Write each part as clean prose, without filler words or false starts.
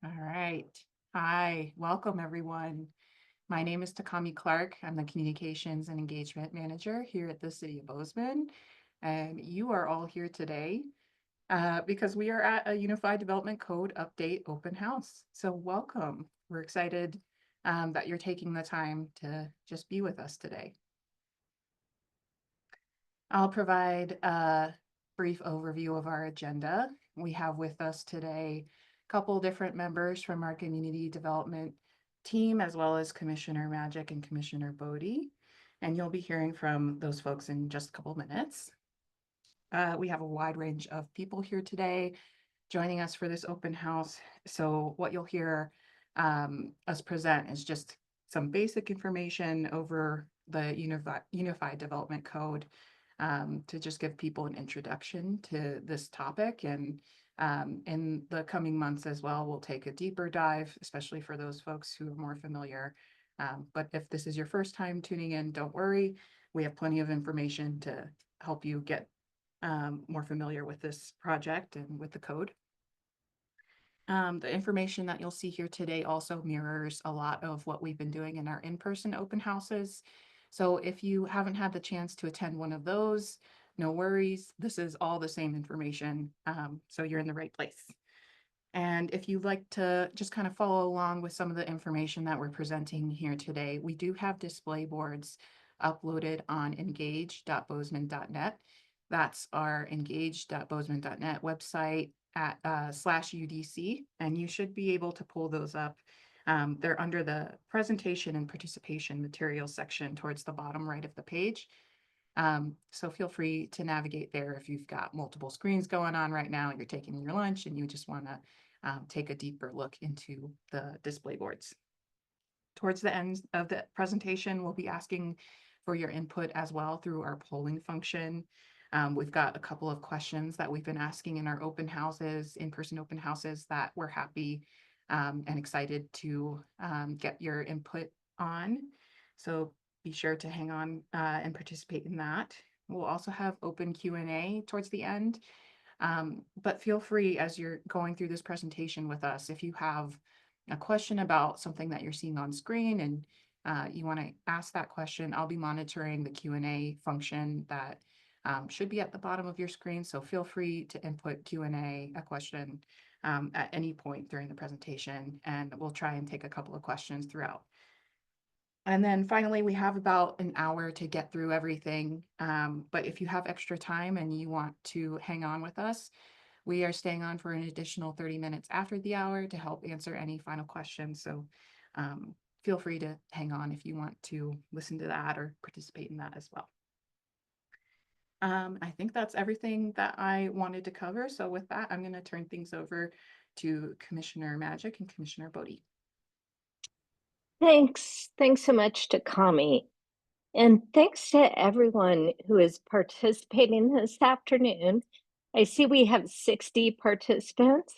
All right. Hi, welcome everyone. My name is Takami Clark. I'm the Communications and Engagement Manager here at the City of Bozeman. And you are all here today because we are at a Unified Development Code Update Open House. So welcome. We're excited that you're taking the time to just be with us today. I'll provide a brief overview of our agenda. We have with us today a couple different members from our community development team, as well as Commissioner Magic and Commissioner Bodie. And you'll be hearing from those folks in just a couple minutes. We have a wide range of people here today joining us for this open house. So what you'll hear us present is just some basic information over the Unified Development Code to just give people an introduction to this topic. And in the coming months as well, we'll take a deeper dive, especially for those folks who are more familiar. But if this is your first time tuning in, don't worry. We have plenty of information to help you get more familiar with this project and with the code. The information that you'll see here today also mirrors a lot of what we've been doing in our in-person open houses. So if you haven't had the chance to attend one of those, no worries. This is all the same information. So you're in the right place. And if you'd like to just kind of follow along with some of the information that we're presenting here today, we do have display boards uploaded on engage.bozeman.net. That's our engage.bozeman.net website at /UDC, and you should be able to pull those up. They're under the presentation and participation materials section towards the bottom right of the page. So feel free to navigate there if you've got multiple screens going on right now, you're taking your lunch and you just want to take a deeper look into the display boards. Towards the end of the presentation, we'll be asking for your input as well through our polling function. We've got a couple of questions that we've been asking in our open houses, in-person open houses, that we're happy and excited to get your input on. So be sure to hang on and participate in that. We'll also have open Q&A towards the end. But feel free as you're going through this presentation with us, if you have a question about something that you're seeing on screen and you want to ask that question, I'll be monitoring the Q&A function that should be at the bottom of your screen. So feel free to input Q&A, a question at any point during the presentation, and we'll try and take a couple of questions throughout. And then finally, we have about an hour to get through everything. But if you have extra time and you want to hang on with us, we are staying on for an additional 30 minutes after the hour to help answer any final questions. So feel free to hang on if you want to listen to that or participate in that as well. I think that's everything that I wanted to cover. So with that, I'm going to turn things over to Commissioner Magic and Commissioner Bodie. Thanks. Thanks so much to Kami. And thanks to everyone who is participating this afternoon. I see we have 60 participants,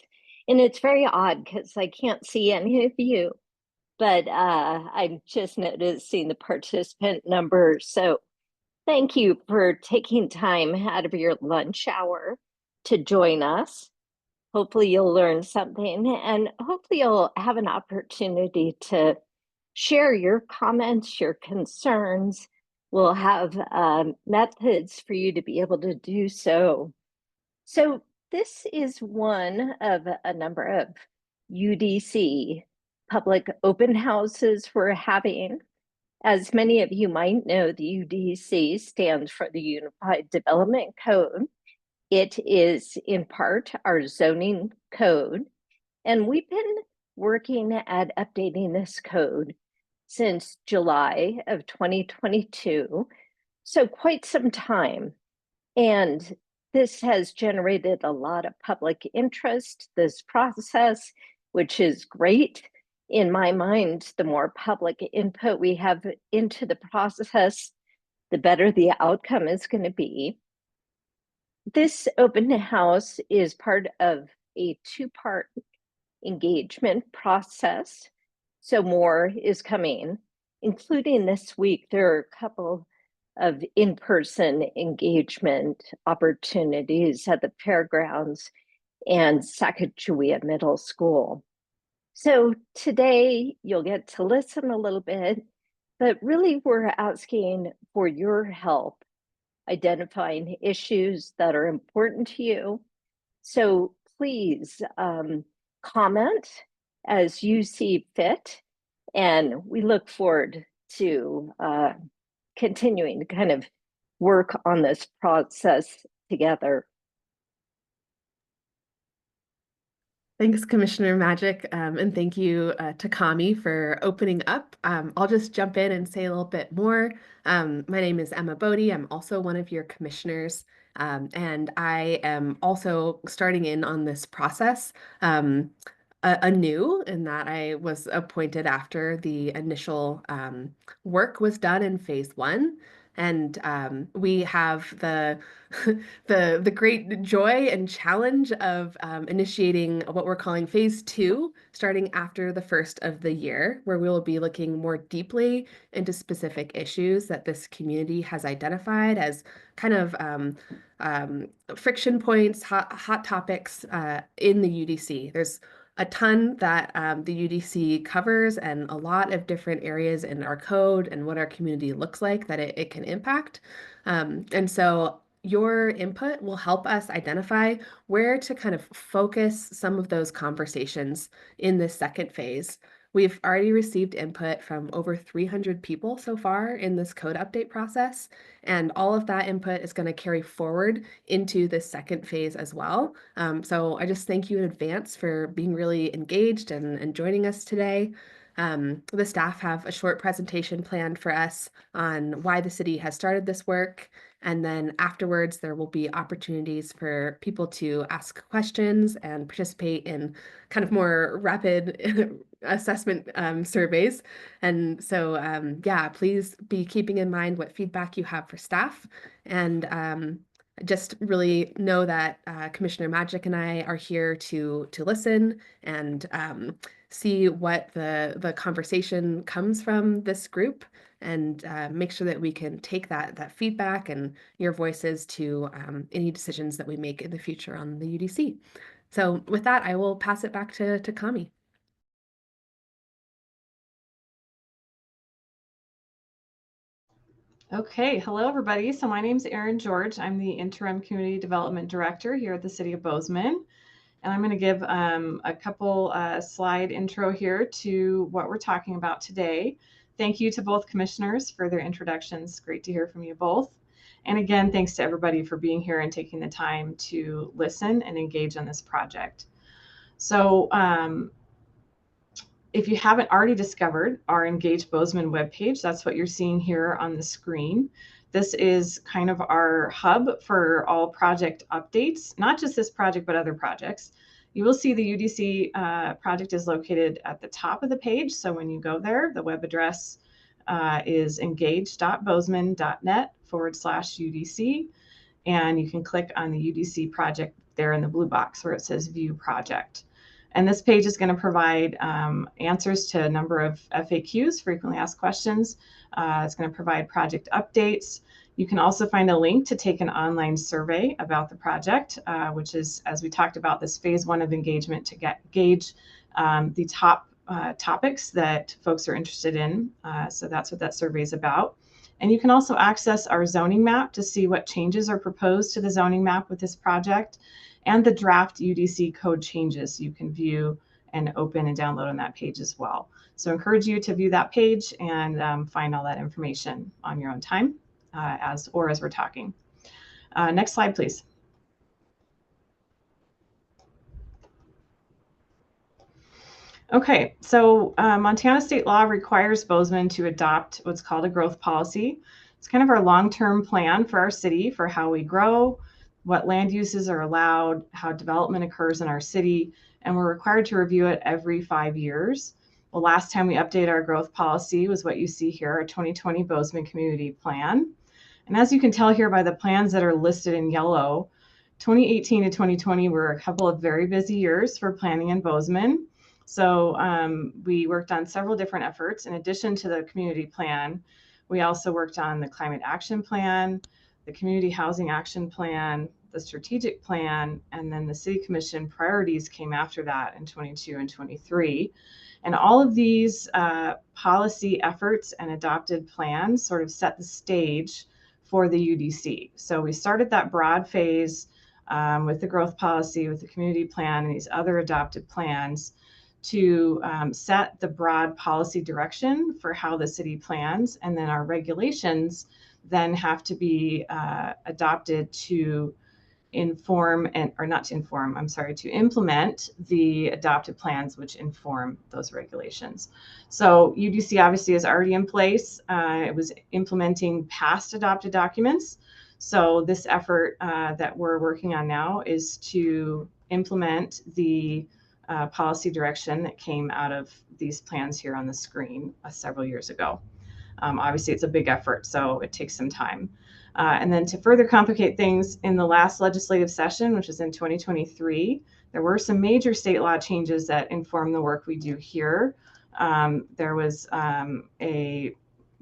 and it's very odd because I can't see any of you, but I'm just noticing the participant number. So thank you for taking time out of your lunch hour to join us. Hopefully you'll learn something, and hopefully you'll have an opportunity to share your comments, your concerns. We'll have methods for you to be able to do so. So this is one of a number of UDC public open houses we're having. As many of you might know, the UDC stands for the Unified Development Code. It is in part our zoning code, and we've been working at updating this code since July of 2022, so quite some time. And this has generated a lot of public interest, this process, which is great. In my mind, the more public input we have into the process, the better the outcome is going to be. This open house is part of a two-part engagement process. So more is coming, including this week. There are a couple of in-person engagement opportunities at the fairgrounds and Sacagawea Middle School. So today you'll get to listen a little bit, but really we're asking for your help identifying issues that are important to you. So please comment as you see fit, and we look forward to continuing to kind of work on this process together. Thanks, Commissioner Magic, and thank you to Kami for opening up. I'll just jump in and say a little bit more. My name is Emma Bodie. I'm also one of your commissioners, and I am also starting in on this process anew in that I was appointed after the initial work was done in phase one. And we have the the great joy and challenge of initiating what we're calling phase two, starting after the first of the year, where we will be looking more deeply into specific issues that this community has identified as kind of friction points, hot topics in the UDC. There's a ton that the UDC covers and a lot of different areas in our code and what our community looks like that it can impact. And so your input will help us identify where to kind of focus some of those conversations in this second phase. We've already received input from over 300 people so far in this code update process, and all of that input is going to carry forward into the second phase as well. So I just thank you in advance for being really engaged and joining us today. The staff have a short presentation planned for us on why the city has started this work. And then afterwards, there will be opportunities for people to ask questions and participate in kind of more rapid assessment surveys. And so, yeah, please be keeping in mind what feedback you have for staff. And just really know that Commissioner Magic and I are here to listen and see what the conversation comes from this group and make sure that we can take that feedback and your voices to any decisions that we make in the future on the UDC. So with that, I will pass it back to Kami. Okay, hello everybody. So my name is Erin George. I'm the Interim Community Development Director here at the City of Bozeman. And I'm going to give a couple slide intro here to what we're talking about today. Thank you to both commissioners for their introductions. Great to hear from you both. And again, thanks to everybody for being here and taking the time to listen and engage on this project. So if you haven't already discovered our Engage Bozeman webpage, that's what you're seeing here on the screen. This is kind of our hub for all project updates, not just this project, but other projects. You will see the UDC project is located at the top of the page. So when you go there, the web address is engage.bozeman.net/UDC. And you can click on the UDC project there in the blue box where it says View Project. And this page is going to provide answers to a number of FAQs, frequently asked questions. It's going to provide project updates. You can also find a link to take an online survey about the project, which is, as we talked about, this phase one of engagement to gauge the top topics that folks are interested in. So that's what that survey is about. And you can also access our zoning map to see what changes are proposed to the zoning map with this project, and the draft UDC code changes you can view and open and download on that page as well. So I encourage you to view that page and find all that information on your own time as we're talking. Next slide, please. Okay, so Montana state law requires Bozeman to adopt what's called a growth policy. It's kind of our long-term plan for our city for how we grow, what land uses are allowed, how development occurs in our city, and we're required to review it every 5 years. The last time we updated our growth policy was what you see here, our 2020 Bozeman Community Plan. And as you can tell here by the plans that are listed in yellow, 2018 to 2020 were a couple of very busy years for planning in Bozeman. So we worked on several different efforts. In addition to the community plan, we also worked on the climate action plan, the community housing action plan, the strategic plan, and then the City Commission priorities came after that in 22 and 23. And all of these policy efforts and adopted plans sort of set the stage for the UDC. So we started that broad phase with the growth policy, with the community plan, and these other adopted plans to set the broad policy direction for how the city plans, and then our regulations then have to be adopted to inform to implement the adopted plans which inform those regulations. So UDC obviously is already in place. It was implementing past adopted documents. So this effort that we're working on now is to implement the policy direction that came out of these plans here on the screen several years ago. Obviously, it's a big effort, so it takes some time. And then to further complicate things, in the last legislative session, which is in 2023, there were some major state law changes that inform the work we do here. There was a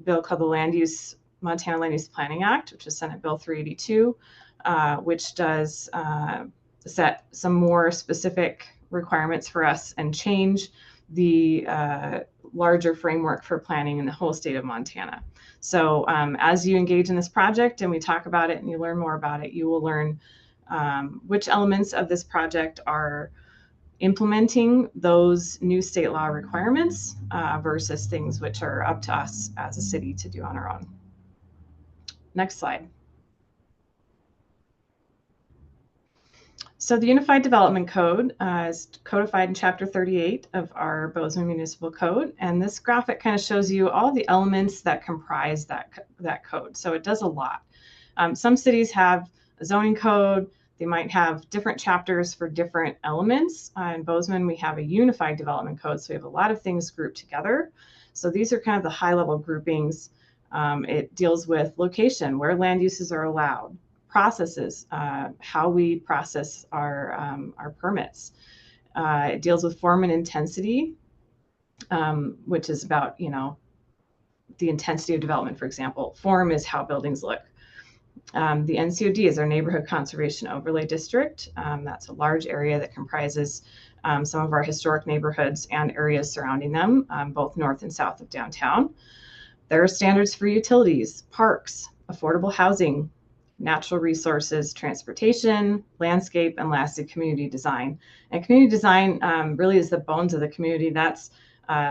bill called the Montana Land Use Planning Act, which is Senate Bill 382, which does set some more specific requirements for us and change the larger framework for planning in the whole state of Montana. So as you engage in this project and we talk about it and you learn more about it, you will learn which elements of this project are implementing those new state law requirements versus things which are up to us as a city to do on our own. Next slide. So the Unified Development Code is codified in Chapter 38 of our Bozeman Municipal Code. And this graphic kind of shows you all the elements that comprise that code. So it does a lot. Some cities have a zoning code. They might have different chapters for different elements. In Bozeman, we have a Unified Development Code. So we have a lot of things grouped together. So these are kind of the high-level groupings. It deals with location, where land uses are allowed, processes, how we process our permits. It deals with form and intensity, which is about, the intensity of development, for example. Form is how buildings look. The NCOD is our Neighborhood Conservation Overlay District. That's a large area that comprises some of our historic neighborhoods and areas surrounding them, both north and south of downtown. There are standards for utilities, parks, affordable housing, natural resources, transportation, landscape, and lastly, community design. And community design really is the bones of the community. That's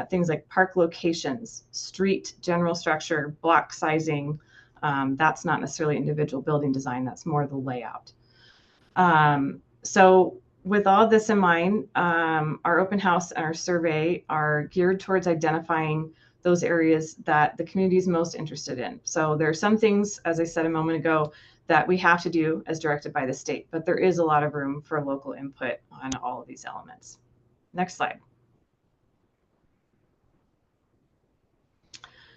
things like park locations, street general structure, block sizing. That's not necessarily individual building design. That's more the layout. So with all this in mind, our open house and our survey are geared towards identifying those areas that the community is most interested in. So there are some things, as I said a moment ago, that we have to do as directed by the state, but there is a lot of room for local input on all of these elements. Next slide.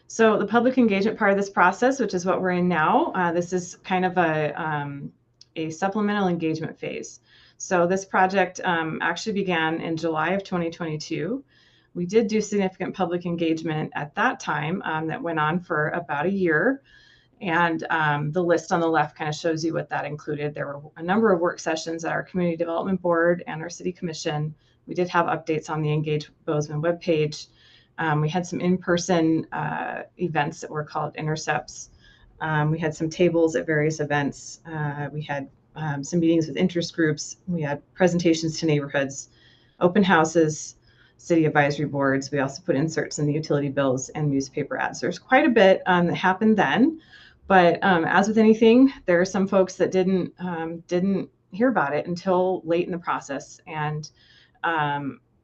So the public engagement part of this process, which is what we're in now, this is kind of a supplemental engagement phase. So this project actually began in July of 2022. We did do significant public engagement at that time that went on for about a year. And the list on the left kind of shows you what that included. There were a number of work sessions at our Community Development Board and our City Commission. We did have updates on the Engage Bozeman webpage. We had some in-person events that were called intercepts. We had some tables at various events. We had some meetings with interest groups. We had presentations to neighborhoods, open houses, city advisory boards. We also put inserts in the utility bills and newspaper ads. There's quite a bit that happened then. But as with anything, there are some folks that didn't hear about it until late in the process. And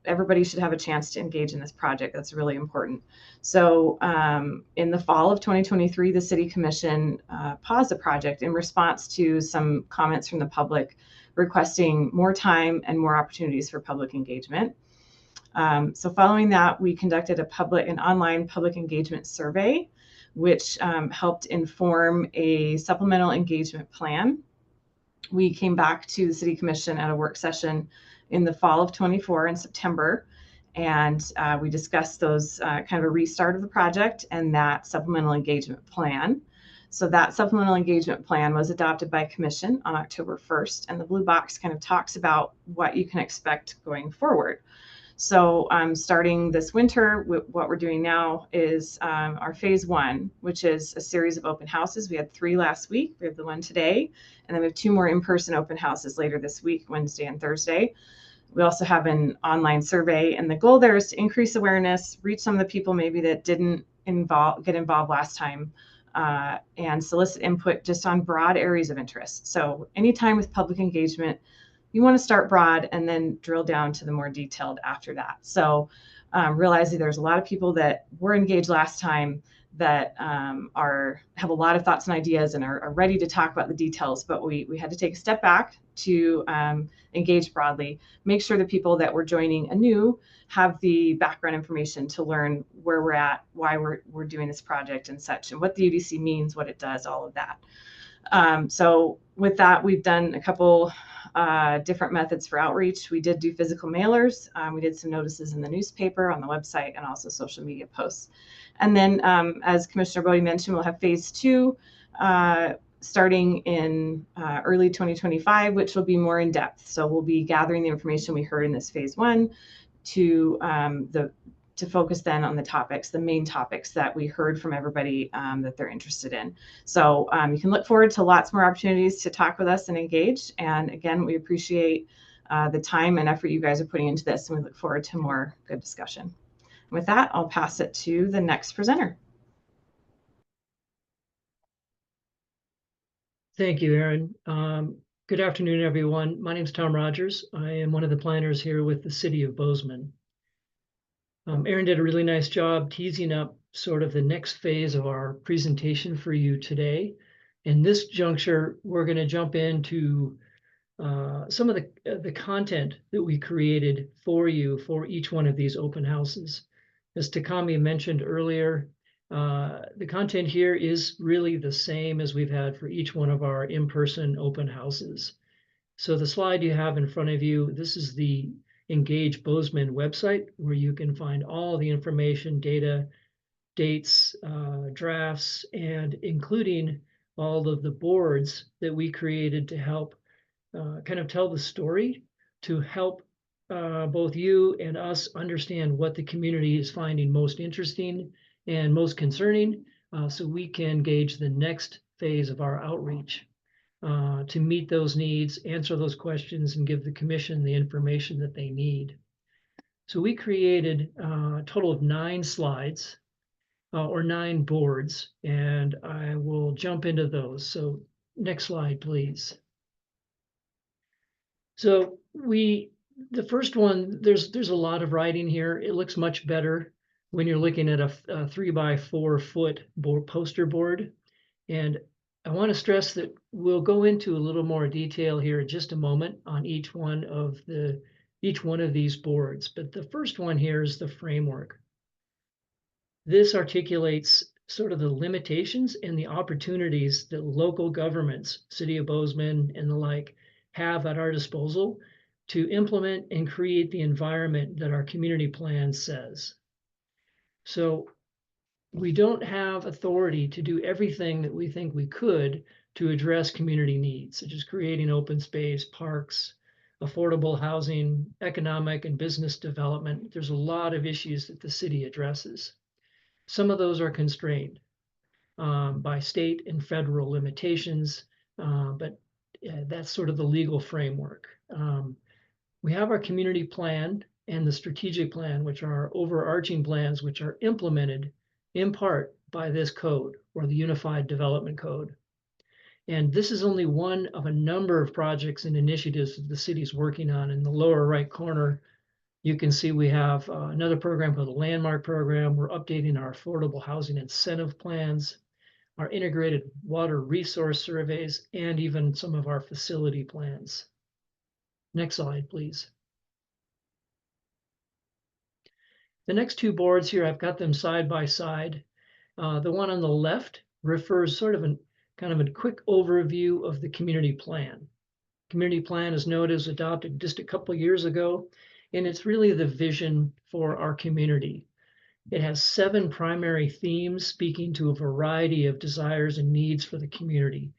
everybody should have a chance to engage in this project. That's really important. So in the fall of 2023, the City Commission paused the project in response to some comments from the public requesting more time and more opportunities for public engagement. So following that, we conducted an online public engagement survey, which helped inform a supplemental engagement plan. We came back to the City Commission at a work session in the fall of 24 in September, and we discussed those kind of a restart of the project and that supplemental engagement plan. So that supplemental engagement plan was adopted by commission on October 1st, and the blue box kind of talks about what you can expect going forward. So starting this winter, what we're doing now is our phase 1, which is a series of open houses. We had 3 last week. We have the one today, and then we have 2 more in-person open houses later this week, Wednesday and Thursday. We also have an online survey, and the goal there is to increase awareness, reach some of the people maybe that didn't get involved last time, and solicit input just on broad areas of interest. So anytime with public engagement, you want to start broad and then drill down to the more detailed after that. So realizing there's a lot of people that were engaged last time that have a lot of thoughts and ideas and are ready to talk about the details, but we had to take a step back to engage broadly, make sure the people that were joining anew have the background information to learn where we're at, why we're doing this project and such, and what the UDC means, what it does, all of that. So with that, we've done a couple different methods for outreach. We did do physical mailers. We did some notices in the newspaper, on the website, and also social media posts. And then, as Commissioner Bodie mentioned, we'll have phase 2 starting in early 2025, which will be more in depth. So we'll be gathering the information we heard in this phase 1 to focus then on the main topics that we heard from everybody that they're interested in. So you can look forward to lots more opportunities to talk with us and engage. And again, we appreciate the time and effort you guys are putting into this, and we look forward to more good discussion. With that, I'll pass it to the next presenter. Thank you, Erin. Good afternoon, everyone. My name is Tom Rogers. I am one of the planners here with the City of Bozeman. Erin did a really nice job teasing up sort of the next phase of our presentation for you today. In this juncture, we're going to jump into some of the content that we created for you for each one of these open houses. As Takami mentioned earlier, the content here is really the same as we've had for each one of our in-person open houses. So the slide you have in front of you, this is the Engage Bozeman website, where you can find all the information, data, dates, drafts, and including all of the boards that we created to help kind of tell the story, to help both you and us understand what the community is finding most interesting and most concerning, so we can gauge the next phase of our outreach to meet those needs, answer those questions, and give the commission the information that they need. So we created a total of 9 slides or 9 boards, and I will jump into those. So next slide, please. So the first one, there's a lot of writing here. It looks much better when you're looking at a 3x4 foot poster board. And I want to stress that we'll go into a little more detail here in just a moment on each one of these boards. But the first one here is the framework. This articulates sort of the limitations and the opportunities that local governments, City of Bozeman and the like, have at our disposal to implement and create the environment that our community plan says. So we don't have authority to do everything that we think we could to address community needs, such as creating open space, parks, affordable housing, economic and business development. There's a lot of issues that the city addresses. Some of those are constrained by state and federal limitations, but that's sort of the legal framework. We have our community plan and the strategic plan, which are overarching plans, which are implemented in part by this code, or the Unified Development Code. And this is only one of a number of projects and initiatives that the city's working on. In the lower right corner, you can see we have another program called the Landmark Program. We're updating our affordable housing incentive plans, our integrated water resource surveys, and even some of our facility plans. Next slide, please. The next 2 boards here, I've got them side by side. The one on the left refers sort of kind of a quick overview of the community plan. Community plan, as noted, was adopted just a couple of years ago, and it's really the vision for our community. It has 7 primary themes speaking to a variety of desires and needs for the community.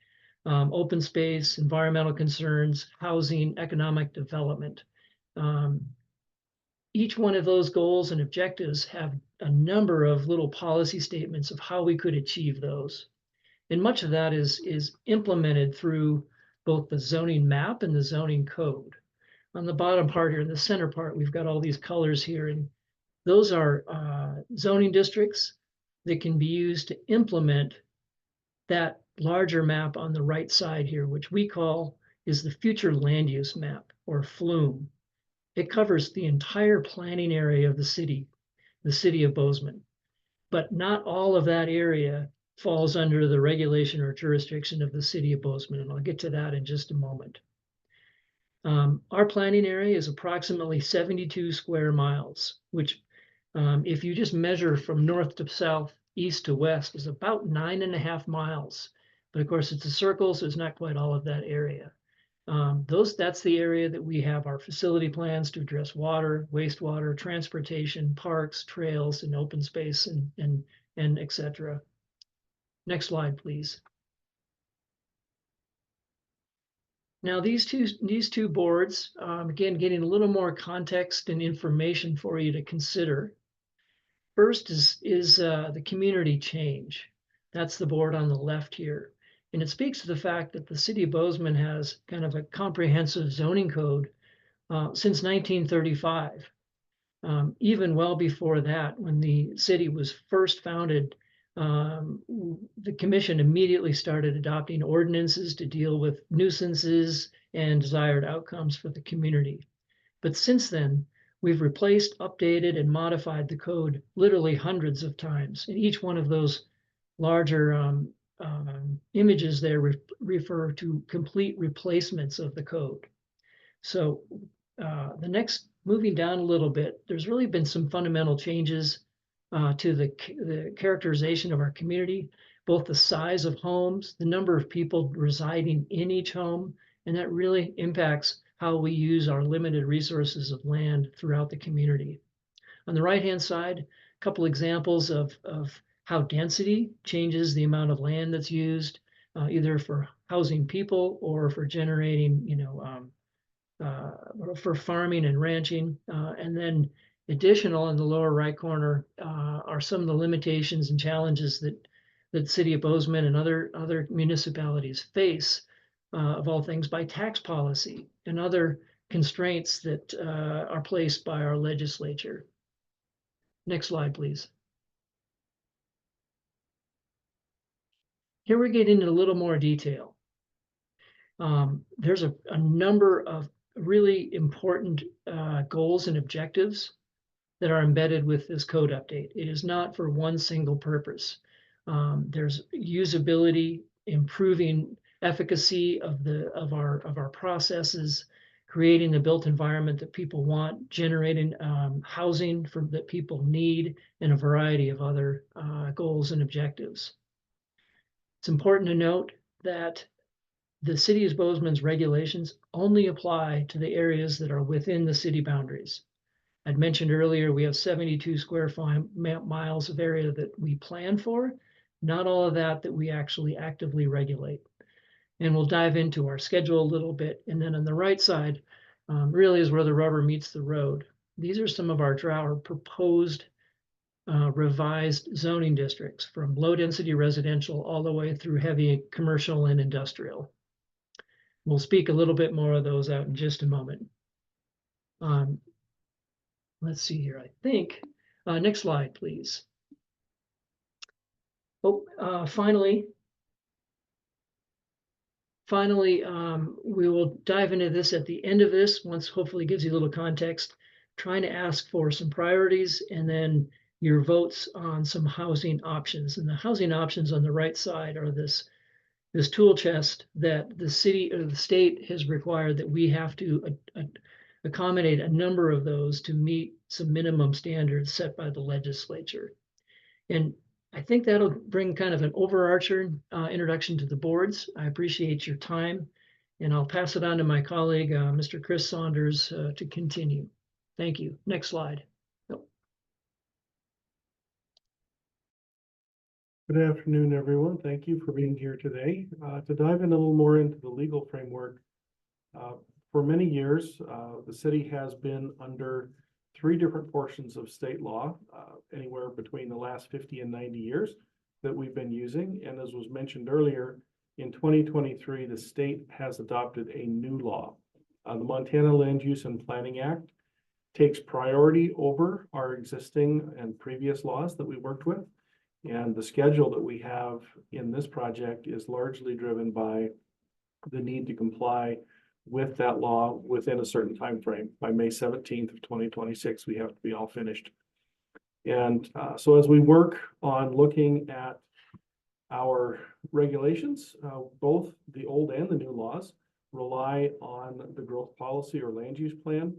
Open space, environmental concerns, housing, economic development. Each one of those goals and objectives have a number of little policy statements of how we could achieve those. And much of that is implemented through both the zoning map and the zoning code. On the bottom part here, the center part, we've got all these colors here, and those are zoning districts that can be used to implement that larger map on the right side here, which we call is the future land use map, or FLUME. It covers the entire planning area of the city of Bozeman. But not all of that area falls under the regulation or jurisdiction of the city of Bozeman, and I'll get to that in just a moment. Our planning area is approximately 72 square miles, which if you just measure from north to south, east to west, is about 9.5 miles. But of course, it's a circle, so it's not quite all of that area. That's the area that we have our facility plans to address water, wastewater, transportation, parks, trails, and open space, and et cetera. Next slide, please. Now these two boards, again, getting a little more context and information for you to consider. First is the community change. That's the board on the left here. And it speaks to the fact that the city of Bozeman has kind of a comprehensive zoning code since 1935. Even well before that, when the city was first founded, the commission immediately started adopting ordinances to deal with nuisances and desired outcomes for the community. But since then, we've replaced, updated, and modified the code literally hundreds of times. And each one of those larger images there refer to complete replacements of the code. So the next, moving down a little bit, there's really been some fundamental changes to the characterization of our community, both the size of homes, the number of people residing in each home, and that really impacts how we use our limited resources of land throughout the community. On the right-hand side, a couple examples of how density changes the amount of land that's used, either for housing people or for generating, for farming and ranching. And then additional in the lower right corner are some of the limitations and challenges that the city of Bozeman and other municipalities face, of all things, by tax policy and other constraints that are placed by our legislature. Next slide, please. Here we get into a little more detail. There's a number of really important goals and objectives that are embedded with this code update. It is not for one single purpose. There's usability, improving efficacy of our processes, creating the built environment that people want, generating housing that people need, and a variety of other goals and objectives. It's important to note that the city of Bozeman's regulations only apply to the areas that are within the city boundaries. I'd mentioned earlier, we have 72 square miles of area that we plan for, not all of that we actually actively regulate. And we'll dive into our schedule a little bit. And then on the right side, really is where the rubber meets the road. These are some of our proposed revised zoning districts, from low density residential all the way through heavy commercial and industrial. We'll speak a little bit more of those out in just a moment. Let's see here, I think. Next slide, please. Oh, finally, we will dive into this at the end of this, once hopefully gives you a little context, trying to ask for some priorities and then your votes on some housing options. And the housing options on the right side are this tool chest that the city or the state has required that we have to accommodate a number of those to meet some minimum standards set by the legislature. And I think that'll bring kind of an overarching introduction to the boards. I appreciate your time, and I'll pass it on to my colleague, Mr. Chris Saunders, to continue. Thank you. Next slide. Good afternoon, everyone. Thank you for being here today. To dive in a little more into the legal framework, for many years, the city has been under three different portions of state law, anywhere between the last 50 and 90 years that we've been using. And as was mentioned earlier, in 2023, the state has adopted a new law. The Montana Land Use and Planning Act takes priority over our existing and previous laws that we worked with. And the schedule that we have in this project is largely driven by the need to comply with that law within a certain time frame. By May 17th of 2026, we have to be all finished. And so as we work on looking at our regulations, both the old and the new laws rely on the growth policy or land use plan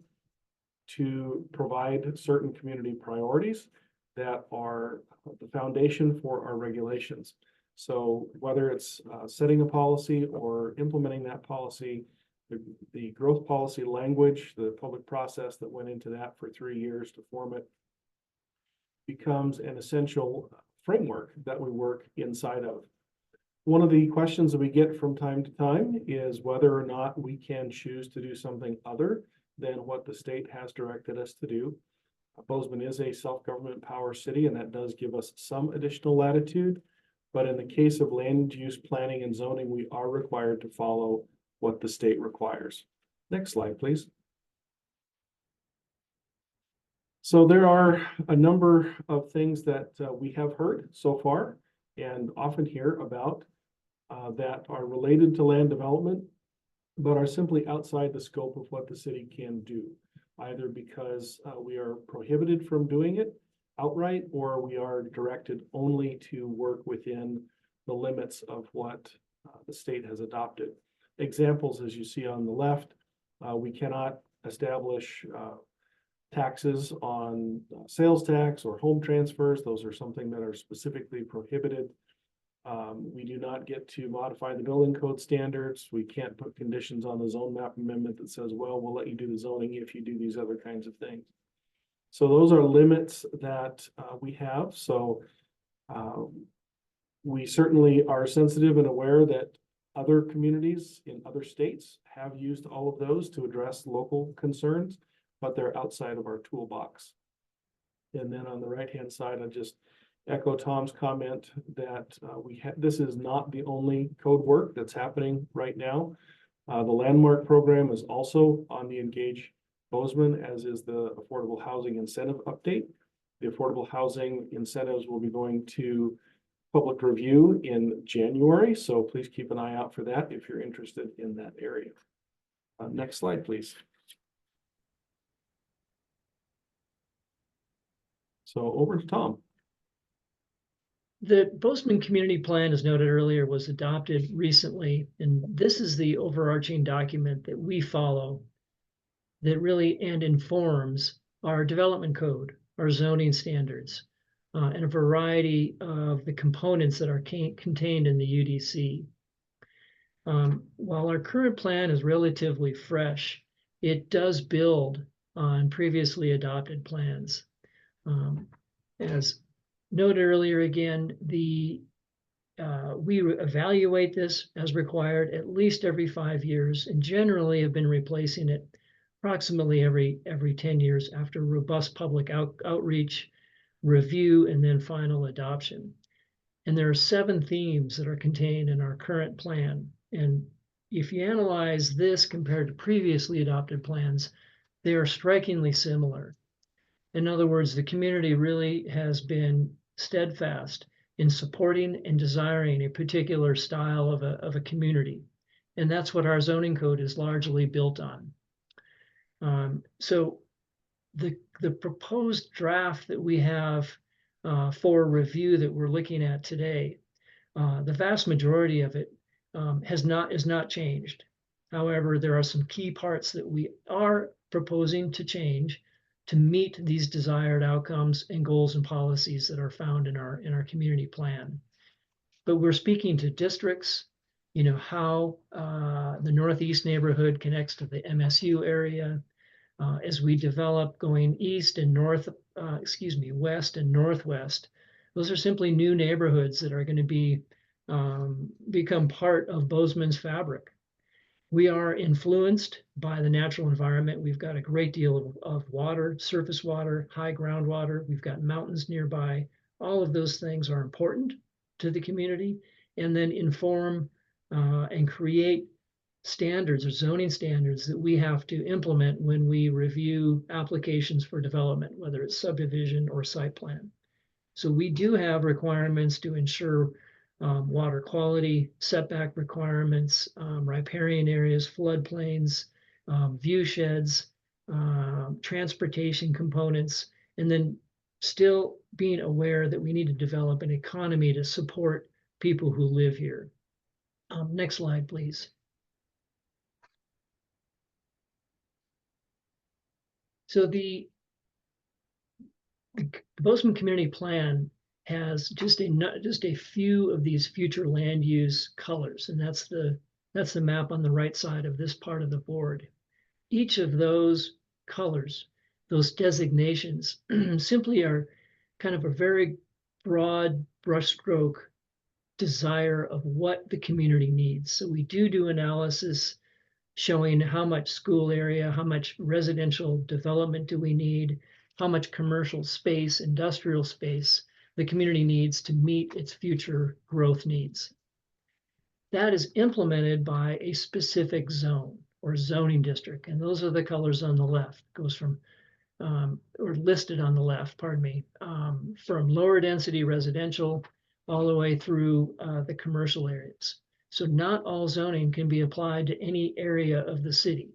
to provide certain community priorities that are the foundation for our regulations. So whether it's setting a policy or implementing that policy, the growth policy language, the public process that went into that for 3 years to form it, becomes an essential framework that we work inside of. One of the questions that we get from time to time is whether or not we can choose to do something other than what the state has directed us to do. Bozeman is a self-government power city, and that does give us some additional latitude. But in the case of land use planning and zoning, we are required to follow what the state requires. Next slide, please. So there are a number of things that we have heard so far and often hear about that are related to land development, but are simply outside the scope of what the city can do, either because we are prohibited from doing it outright, or we are directed only to work within the limits of what the state has adopted. Examples, as you see on the left, we cannot establish taxes on sales tax or home transfers. Those are something that are specifically prohibited. We do not get to modify the building code standards. We can't put conditions on the zone map amendment that says, well, we'll let you do the zoning if you do these other kinds of things. So those are limits that we have. So we certainly are sensitive and aware that other communities in other states have used all of those to address local concerns, but they're outside of our toolbox. And then on the right-hand side, I just echo Tom's comment that this is not the only code work that's happening right now. The landmark program is also on the Engage Bozeman, as is the affordable housing incentive update. The affordable housing incentives will be going to public review in January, so please keep an eye out for that if you're interested in that area. Next slide, please. So over to Tom. The Bozeman Community Plan, as noted earlier, was adopted recently, and this is the overarching document that we follow that really informs our development code, our zoning standards, and a variety of the components that are contained in the UDC. While our current plan is relatively fresh, it does build on previously adopted plans. As noted earlier, again, we evaluate this as required at least every 5 years, and generally have been replacing it approximately every 10 years after robust public outreach, review, and then final adoption. And there are 7 themes that are contained in our current plan. And if you analyze this compared to previously adopted plans, they are strikingly similar. In other words, the community really has been steadfast in supporting and desiring a particular style of a community. And that's what our zoning code is largely built on. So the proposed draft that we have for review that we're looking at today, the vast majority of it is not changed. However, there are some key parts that we are proposing to change to meet these desired outcomes and goals and policies that are found in our community plan. But we're speaking to districts, how the Northeast neighborhood connects to the MSU area, as we develop going east and west and northwest, Those are simply new neighborhoods that are going to be become part of Bozeman's fabric. We are influenced by the natural environment. We've got a great deal of water, surface water, high groundwater. We've got mountains nearby. All of those things are important to the community, and then inform and create standards or zoning standards that we have to implement when we review applications for development, whether it's subdivision or site plan. So we do have requirements to ensure water quality, setback requirements, riparian areas, floodplains, view sheds, transportation components, and then still being aware that we need to develop an economy to support people who live here. Next slide, please. So the Bozeman Community Plan has just a few of these future land use colors, and that's the map on the right side of this part of the board. Each of those colors, those designations, simply are kind of a very broad brushstroke desire of what the community needs. So we do analysis showing how much school area, how much residential development do we need, how much commercial space, industrial space the community needs to meet its future growth needs. That is implemented by a specific zone or zoning district, and those are the colors on the left. It goes from, or listed on the left, pardon me, from lower density residential all the way through the commercial areas. So not all zoning can be applied to any area of the city.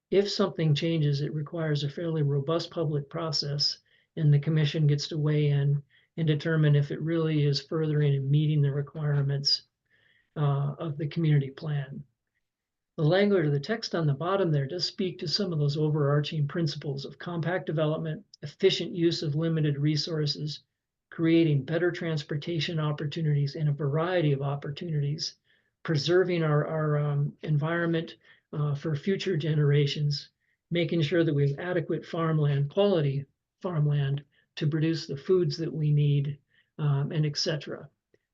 If something changes, it requires a fairly robust public process, and the commission gets to weigh in and determine if it really is furthering and meeting the requirements of the community plan. The language or the text on the bottom there does speak to some of those overarching principles of compact development, efficient use of limited resources, creating better transportation opportunities and a variety of opportunities, preserving our environment for future generations, making sure that we have adequate farmland, quality farmland to produce the foods that we need, and etc.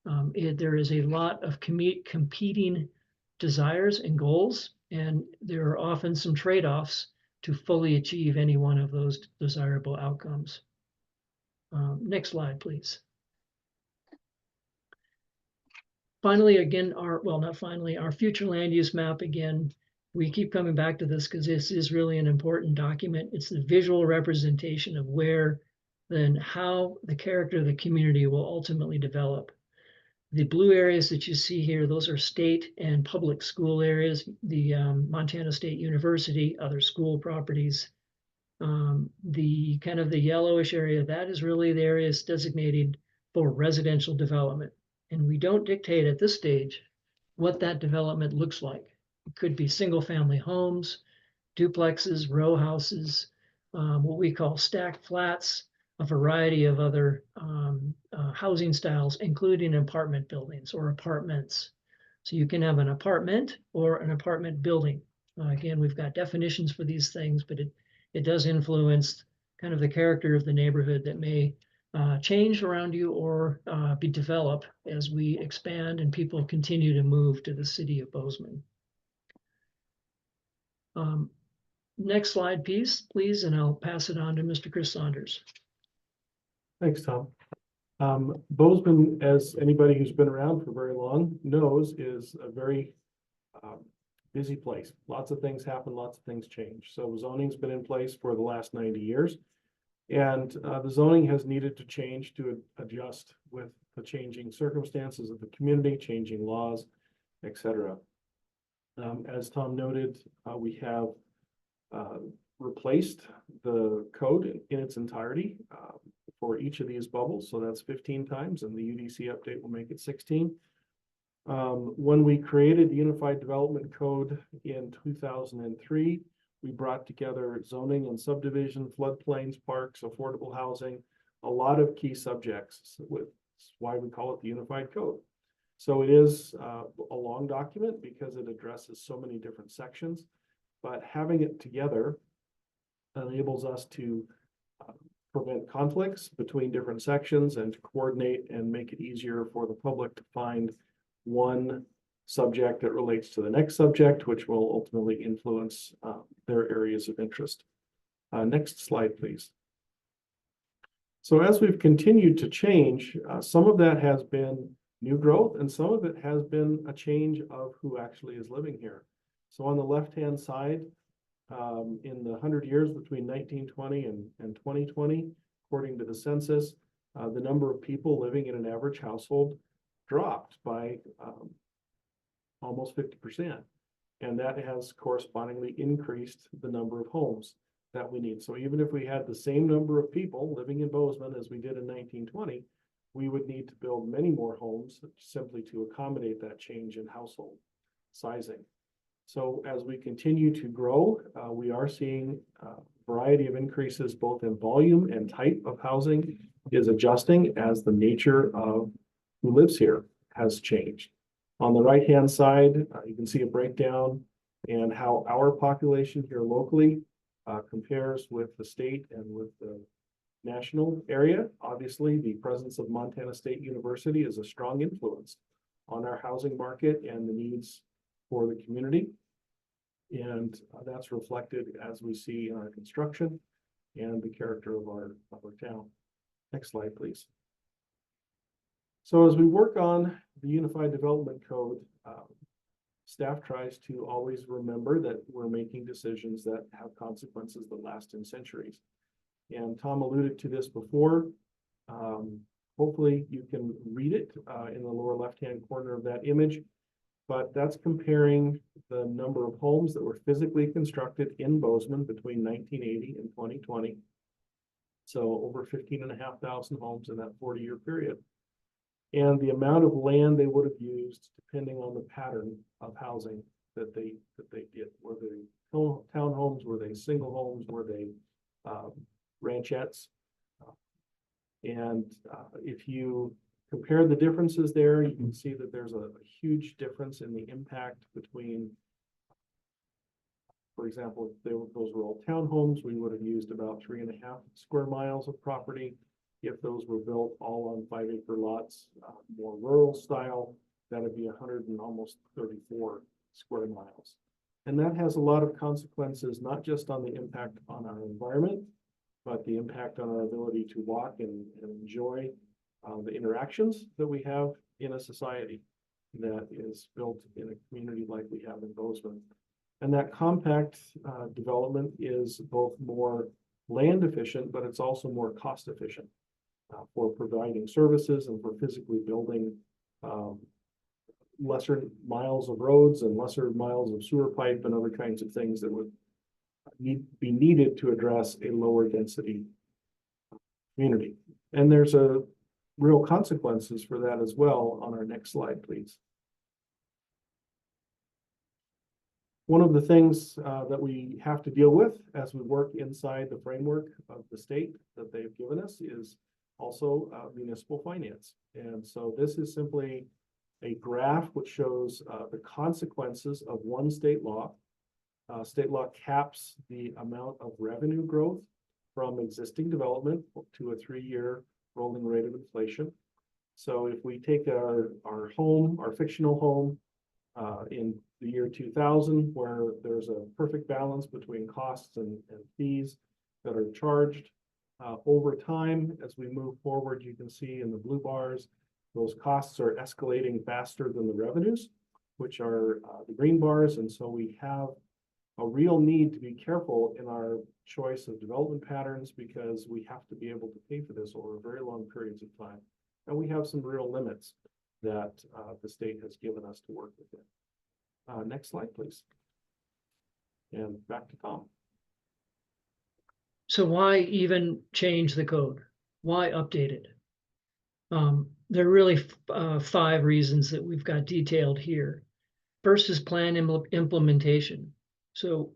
There is a lot of competing desires and goals, and there are often some trade-offs to fully achieve any one of those desirable outcomes. Next slide, please. Finally, again, our future land use map, again, we keep coming back to this because this is really an important document. It's the visual representation of where, then how the character of the community will ultimately develop. The blue areas that you see here, those are state and public school areas, the Montana State University, other school properties. The kind of the yellowish area, that is really the areas designated for residential development. And we don't dictate at this stage what that development looks like. It could be single family homes, duplexes, row houses, what we call stacked flats, a variety of other housing styles, including apartment buildings or apartments. So you can have an apartment or an apartment building. Again, we've got definitions for these things, but it does influence kind of the character of the neighborhood that may change around you or be developed as we expand and people continue to move to the city of Bozeman. Next slide, please, and I'll pass it on to Mr. Chris Saunders. Thanks, Tom. Bozeman, as anybody who's been around for very long knows, is a very busy place. Lots of things happen, lots of things change. So zoning's been in place for the last 90 years. And the zoning has needed to change to adjust with the changing circumstances of the community, changing laws, etc. As Tom noted, we have replaced the code in its entirety for each of these bubbles. So that's 15 times, and the UDC update will make it 16. When we created the Unified Development Code in 2003, we brought together zoning and subdivision, floodplains, parks, affordable housing, a lot of key subjects. That's why we call it the Unified Code. So it is a long document because it addresses so many different sections, but having it together enables us to prevent conflicts between different sections and to coordinate and make it easier for the public to find one subject that relates to the next subject, which will ultimately influence their areas of interest. Next slide, please. So as we've continued to change, some of that has been new growth and some of it has been a change of who actually is living here. So on the left-hand side, in the 100 years between 1920 and 2020, according to the census, the number of people living in an average household dropped by almost 50%. And that has correspondingly increased the number of homes that we need. So even if we had the same number of people living in Bozeman as we did in 1920, we would need to build many more homes simply to accommodate that change in household sizing. So as we continue to grow, we are seeing a variety of increases both in volume and type of housing is adjusting as the nature of who lives here has changed. On the right-hand side, you can see a breakdown and how our population here locally compares with the state and with the national area. Obviously, the presence of Montana State University is a strong influence on our housing market and the needs for the community. And that's reflected as we see in our construction and the character of our town. Next slide, please. So as we work on the Unified Development Code, staff tries to always remember that we're making decisions that have consequences that last in centuries. And Tom alluded to this before. Hopefully you can read it in the lower left-hand corner of that image, but that's comparing the number of homes that were physically constructed in Bozeman between 1980 and 2020. So over 15,500 homes in that 40-year period. And the amount of land they would have used depending on the pattern of housing that they did. Were they townhomes? Were they single homes? Were they ranchettes? If you compare the differences there, you can see that there's a huge difference in the impact between, for example, if those were all townhomes, we would have used about 3.5 square miles of property. If those were built all on 5-acre lots, more rural style, that would be 100 and almost 34 square miles. And that has a lot of consequences, not just on the impact on our environment, but the impact on our ability to walk and enjoy the interactions that we have in a society that is built in a community like we have in Bozeman. And that compact development is both more land efficient, but it's also more cost efficient for providing services and for physically building lesser miles of roads and lesser miles of sewer pipe and other kinds of things that would be needed to address a lower density community. And there's a real consequences for that as well on our next slide, please. One of the things that we have to deal with as we work inside the framework of the state that they've given us is also municipal finance. And so this is simply a graph which shows the consequences of one state law. State law caps the amount of revenue growth from existing development to a 3-year rolling rate of inflation. So if we take our home, our fictional home in the year 2000, where there's a perfect balance between costs and fees that are charged over time, as we move forward, you can see in the blue bars, those costs are escalating faster than the revenues, which are the green bars. And so we have a real need to be careful in our choice of development patterns because we have to be able to pay for this over very long periods of time. And we have some real limits that the state has given us to work within. Next slide, please. And back to Tom. So why even change the code? Why update it? There are really 5 reasons that we've got detailed here. First is plan implementation. So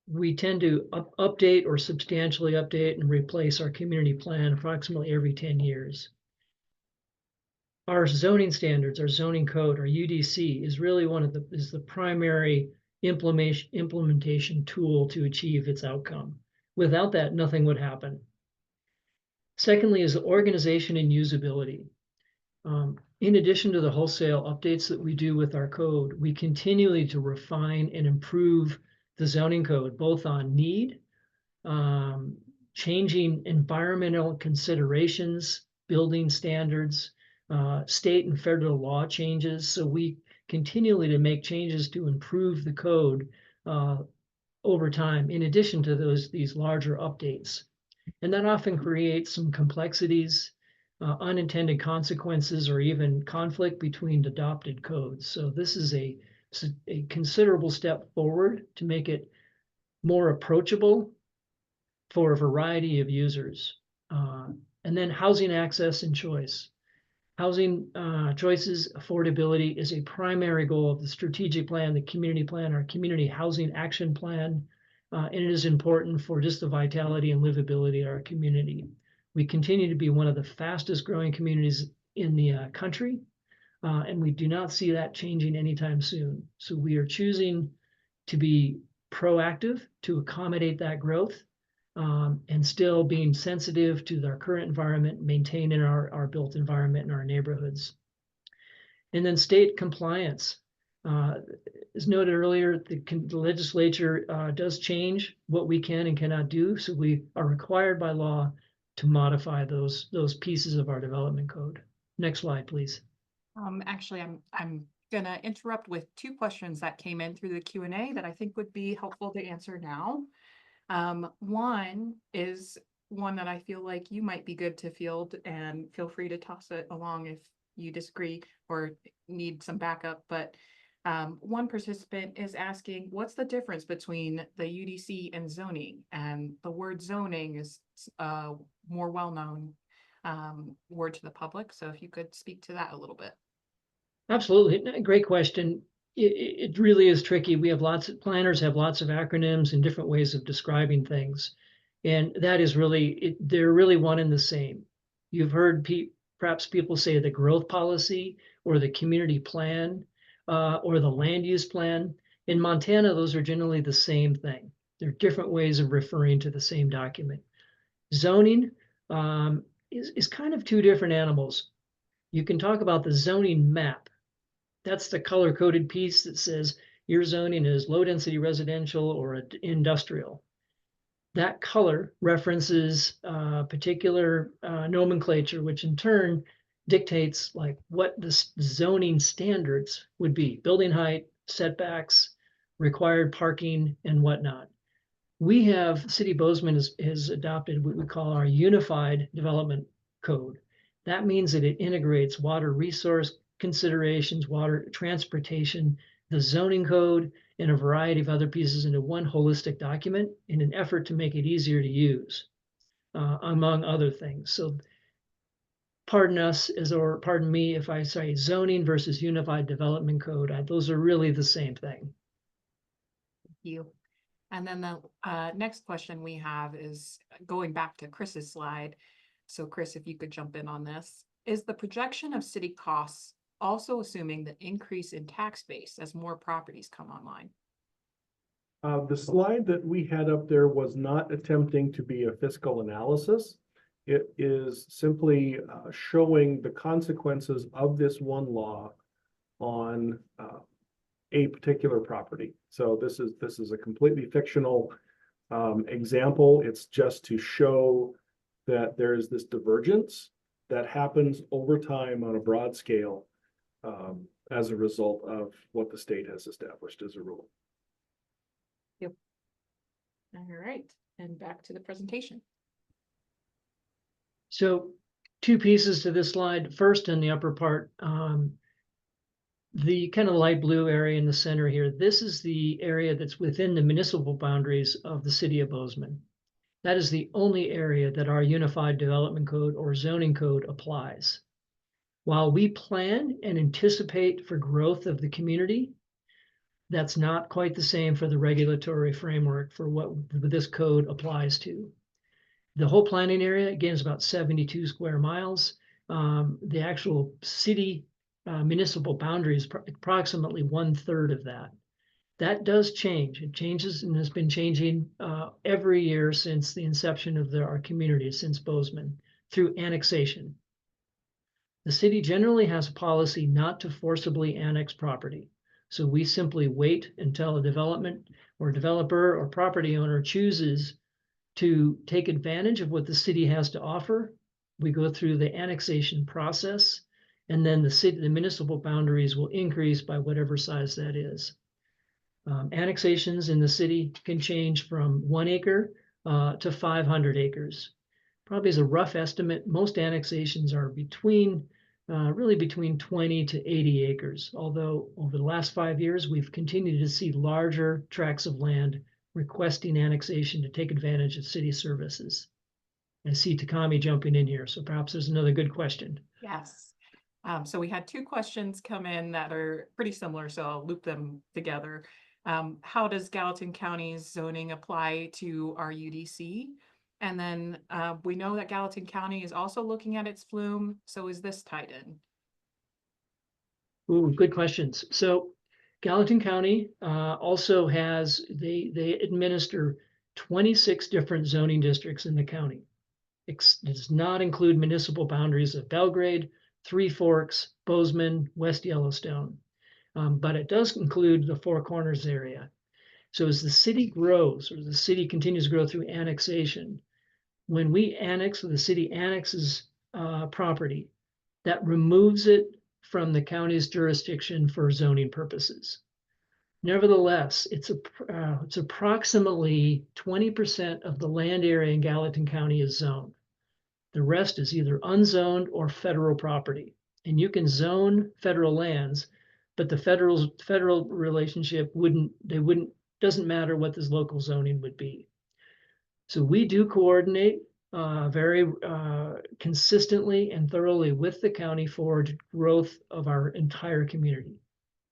we tend to update or substantially update and replace our community plan approximately every 10 years. Our zoning standards, our zoning code, our UDC is really is the primary implementation tool to achieve its outcome. Without that, nothing would happen. Secondly is organization and usability. In addition to the wholesale updates that we do with our code, we continually to refine and improve the zoning code, both on need, changing environmental considerations, building standards, state and federal law changes. So we continually to make changes to improve the code over time, in addition to these larger updates. And that often creates some complexities, unintended consequences, or even conflict between adopted codes. So this is a considerable step forward to make it more approachable for a variety of users. And then housing access and choice. Housing choices, affordability is a primary goal of the strategic plan, the community plan, our community housing action plan. And it is important for just the vitality and livability of our community. We continue to be one of the fastest growing communities in the country, and we do not see that changing anytime soon. So we are choosing to be proactive to accommodate that growth, and still being sensitive to our current environment, maintaining our built environment in our neighborhoods. And then state compliance. As noted earlier, the legislature does change what we can and cannot do. So we are required by law to modify those pieces of our development code. Next slide, please. Actually, I'm gonna interrupt with two questions that came in through the Q&A that I think would be helpful to answer now. One is one that I feel like you might be good to field, and feel free to toss it along if you disagree or need some backup. But one participant is asking, what's the difference between the UDC and zoning? And the word zoning is a more well-known word to the public. So if you could speak to that a little bit. Absolutely. Great question. It really is tricky. We have planners have lots of acronyms and different ways of describing things. And that is really, they're really one and the same. You've heard perhaps people say the growth policy or the community plan or the land use plan. In Montana, those are generally the same thing. They're different ways of referring to the same document. Zoning is kind of two different animals. You can talk about the zoning map. That's the color-coded piece that says your zoning is low-density residential or industrial. That color references particular nomenclature, which in turn dictates like what the zoning standards would be: building height, setbacks, required parking, and whatnot. We have, City of Bozeman has adopted what we call our Unified Development Code. That means that it integrates water resource considerations, water transportation, the zoning code, and a variety of other pieces into one holistic document in an effort to make it easier to use, among other things. So pardon us, or pardon me if I say zoning versus Unified Development Code. Those are really the same thing. Thank you. And then the next question we have is going back to Chris's slide. So Chris, if you could jump in on this. Is the projection of city costs also assuming the increase in tax base as more properties come online? The slide that we had up there was not attempting to be a fiscal analysis. It is simply showing the consequences of this one law on a particular property. So this is a completely fictional example. It's just to show that there is this divergence that happens over time on a broad scale as a result of what the state has established as a rule. Yep. All right, and back to the presentation. So two pieces to this slide. First, in the upper part, the kind of light blue area in the center here, this is the area that's within the municipal boundaries of the City of Bozeman. That is the only area that our Unified Development Code or zoning code applies. While we plan and anticipate for growth of the community, that's not quite the same for the regulatory framework for what this code applies to. The whole planning area, again, is about 72 square miles. The actual city municipal boundary is approximately 1/3 of that. That does change. It changes and has been changing every year since the inception of our community, since Bozeman. through annexation. The city generally has a policy not to forcibly annex property. So we simply wait until a development or developer or property owner chooses to take advantage of what the city has to offer. We go through the annexation process, and then the municipal boundaries will increase by whatever size that is. Annexations in the city can change from 1 acre to 500 acres. Probably as a rough estimate, most annexations are really between 20 to 80 acres. Although over the last 5 years, we've continued to see larger tracts of land requesting annexation to take advantage of city services. I see Takami jumping in here, so perhaps there's another good question. Yes. So we had two questions come in that are pretty similar, so I'll loop them together. How does Gallatin County's zoning apply to our UDC? And then we know that Gallatin County is also looking at its flume, so is this tied in? Ooh, good questions. So Gallatin County also has, they administer 26 different zoning districts in the county. It does not include municipal boundaries of Belgrade, Three Forks, Bozeman, West Yellowstone. But it does include the Four Corners area. So as the city grows, or the city continues to grow through annexation, when we annex, or the city annexes property, that removes it from the county's jurisdiction for zoning purposes. Nevertheless, it's approximately 20% of the land area in Gallatin County is zoned. The rest is either unzoned or federal property. And you can zone federal lands, but the federal relationship doesn't matter what this local zoning would be. So we do coordinate very consistently and thoroughly with the county for growth of our entire community.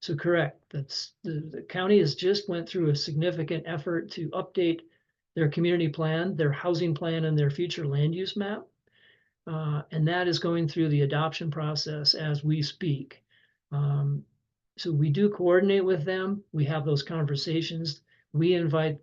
So correct, that's the county has just went through a significant effort to update their community plan, their housing plan, and their future land use map. And that is going through the adoption process as we speak. So we do coordinate with them. We have those conversations. We invite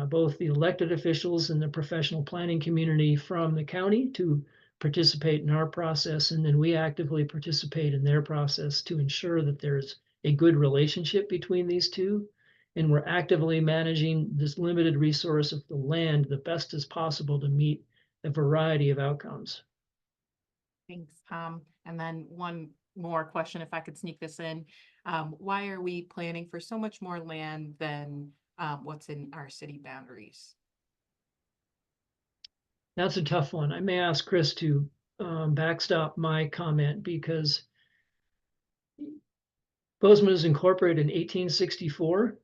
both the elected officials and the professional planning community from the county to participate in our process, and then we actively participate in their process to ensure that there's a good relationship between these two, and we're actively managing this limited resource of the land the best as possible to meet a variety of outcomes. Thanks. And then one more question, if I could sneak this in. Why are we planning for so much more land than what's in our city boundaries? That's a tough one. I may ask Chris to backstop my comment, because Bozeman was incorporated in 1864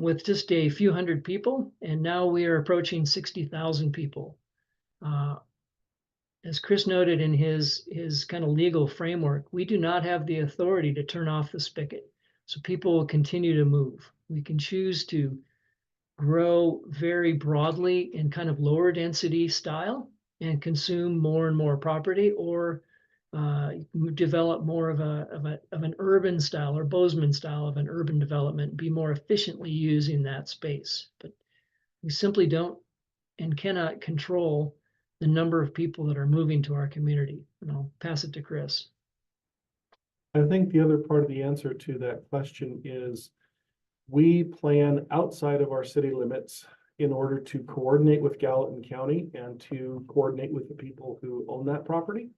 with just a few hundred people, and now we are approaching 60,000 people. As Chris noted in his kind of legal framework, we do not have the authority to turn off the spigot. So people will continue to move. We can choose to grow very broadly in kind of lower density style and consume more and more property, or develop more of an urban style or Bozeman style of an urban development, be more efficiently using that space. But we simply don't and cannot control the number of people that are moving to our community. And I'll pass it to Chris. I think the other part of the answer to that question is we plan outside of our city limits in order to coordinate with Gallatin County and to coordinate with the people who own that property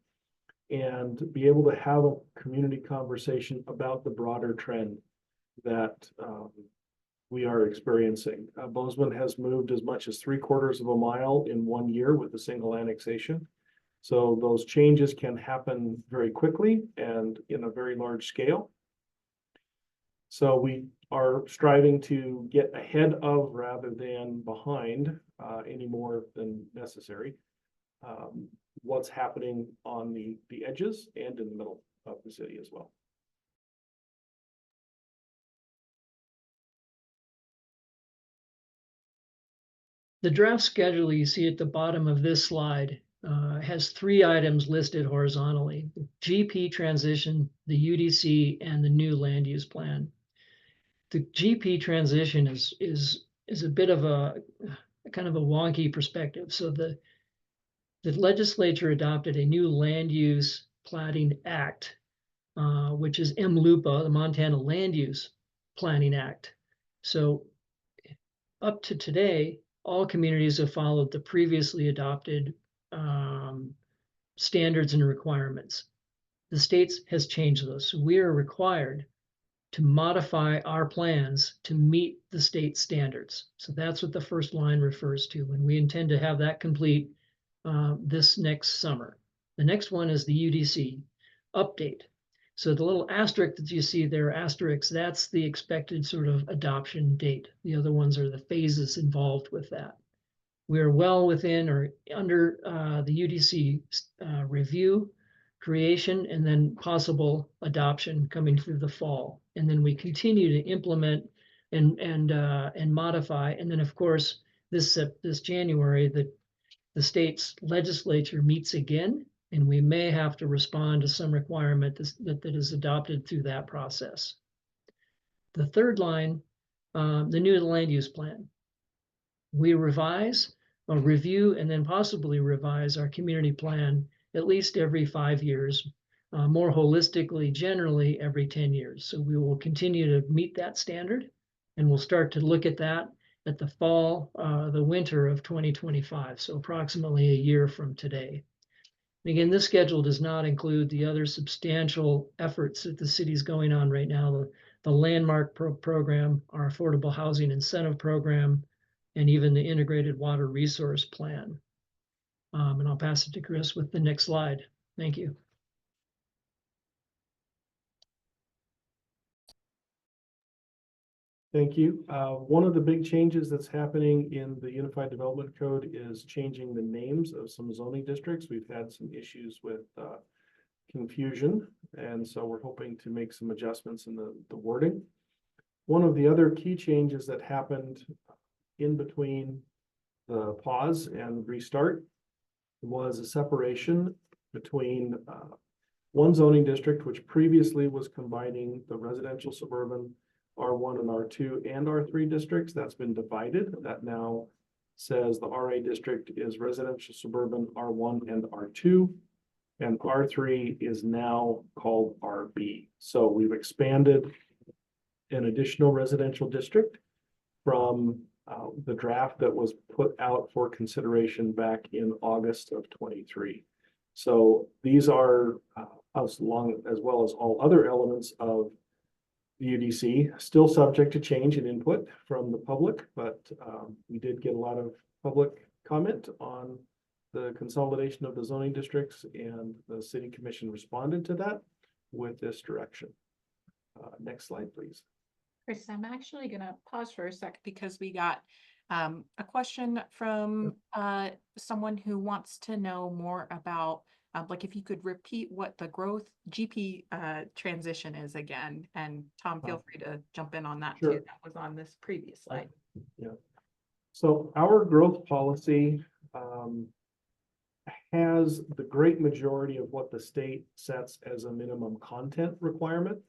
and be able to have a community conversation about the broader trend that we are experiencing. Bozeman has moved as much as 3/4 of a mile in 1 year with a single annexation. So those changes can happen very quickly and in a very large scale. So we are striving to get ahead of rather than behind any more than necessary what's happening on the edges and in the middle of the city as well. The draft schedule you see at the bottom of this slide has 3 items listed horizontally: the GP transition, the UDC, and the new land use plan. The GP transition is a bit of a kind of a wonky perspective. So the legislature adopted a new land use platting act, which is MLUPA, the Montana Land Use Planning Act. So up to today, all communities have followed the previously adopted standards and requirements. The state has changed those. So we are required to modify our plans to meet the state standards. So that's what the first line refers to, and we intend to have that complete this next summer. The next one is the UDC update. So the little asterisk that you see there, asterisks, that's the expected sort of adoption date. The other ones are the phases involved with that. We are well within or under the UDC review, creation, and then possible adoption coming through the fall. And then we continue to implement and modify. And then, of course, this January, the state's legislature meets again, and we may have to respond to some requirement that is adopted through that process. The third line, the new land use plan. We revise, or review, and then possibly revise our community plan at least every 5 years, more holistically, generally every 10 years. So we will continue to meet that standard, and we'll start to look at that at the fall, the winter of 2025, so approximately a year from today. And again, this schedule does not include the other substantial efforts that the city's going on right now, the landmark program, our affordable housing incentive program, and even the integrated water resource plan. And I'll pass it to Chris with the next slide. Thank you. Thank you. One of the big changes that's happening in the Unified Development Code is changing the names of some zoning districts. We've had some issues with confusion, and so we're hoping to make some adjustments in the wording. One of the other key changes that happened in between the pause and restart was a separation between one zoning district, which previously was combining the residential suburban R1 and R2 and R3 districts. That's been divided. That now says the RA district is residential suburban R1 and R2, and R3 is now called RB. So we've expanded an additional residential district from the draft that was put out for consideration back in August of 23. So these are as well as all other elements of the UDC, still subject to change and input from the public, but we did get a lot of public comment on the consolidation of the zoning districts, and the city commission responded to that with this direction. Next slide, please. Chris, I'm actually gonna pause for a sec because we got a question from someone who wants to know more about like if you could repeat what the growth GP transition is again. And Tom, feel free to jump in on that Sure. too. That was on this previous slide. Yeah. So our growth policy has the great majority of what the state sets as a minimum content requirement.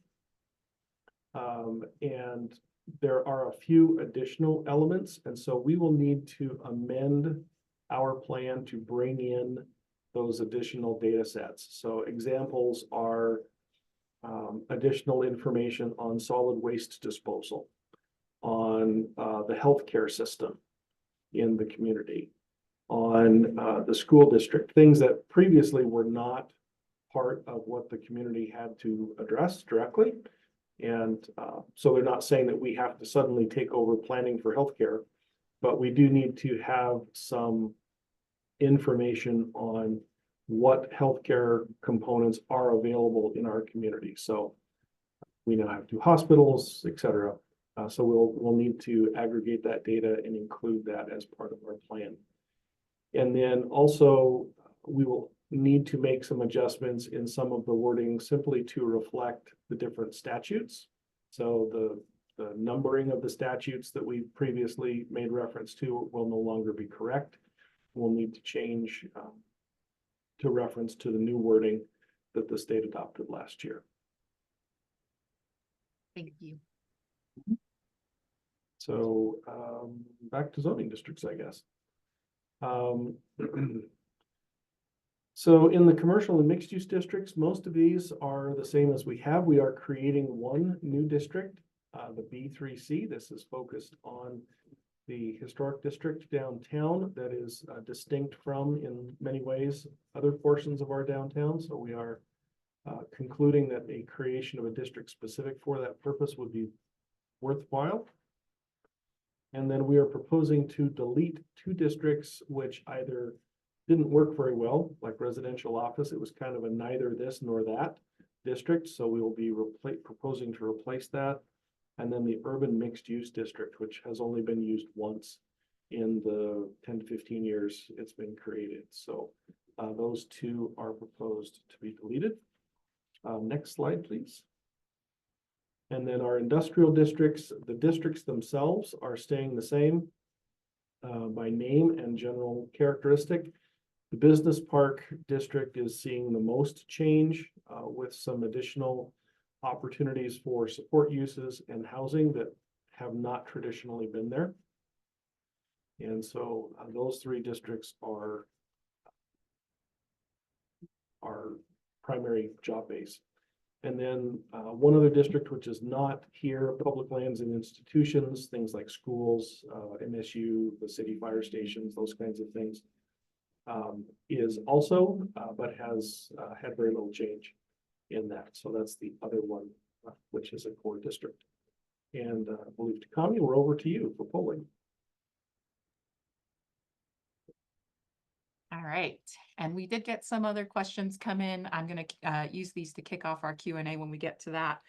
And there are a few additional elements, and so we will need to amend our plan to bring in those additional data sets. So examples are additional information on solid waste disposal, on the healthcare system in the community, on the school district, things that previously were not part of what the community had to address directly. And so they're not saying that we have to suddenly take over planning for healthcare, but we do need to have some information on what healthcare components are available in our community. So we now have 2 hospitals, et cetera. So we'll need to aggregate that data and include that as part of our plan. And then also we will need to make some adjustments in some of the wording simply to reflect the different statutes. So the numbering of the statutes that we previously made reference to will no longer be correct. We'll need to change to reference to the new wording that the state adopted last year. Thank you. So back to zoning districts, I guess. So in the commercial and mixed use districts, most of these are the same as we have. We are creating one new district, the B3C. This is focused on the historic district downtown that is distinct from, in many ways, other portions of our downtown. So we are concluding that a creation of a district specific for that purpose would be worthwhile. And then we are proposing to delete two districts which either didn't work very well, like residential office. It was kind of a neither this nor that district. So we will be proposing to replace that. And then the urban mixed use district, which has only been used once in the 10 to 15 years it's been created. So those two are proposed to be deleted. Next slide, please. And then our industrial districts, the districts themselves are staying the same by name and general characteristic. The business park district is seeing the most change with some additional opportunities for support uses and housing that have not traditionally been there. And so those three districts are our primary job base. And then one other district, which is not here, public lands and institutions, things like schools, MSU, the city fire stations, those kinds of things, is also, but has had very little change in that. So that's the other one, which is a core district. And I believe, Takami, we're over to you for polling. All right, and we did get some other questions come in. I'm going to use these to kick off our Q&A when we get to that.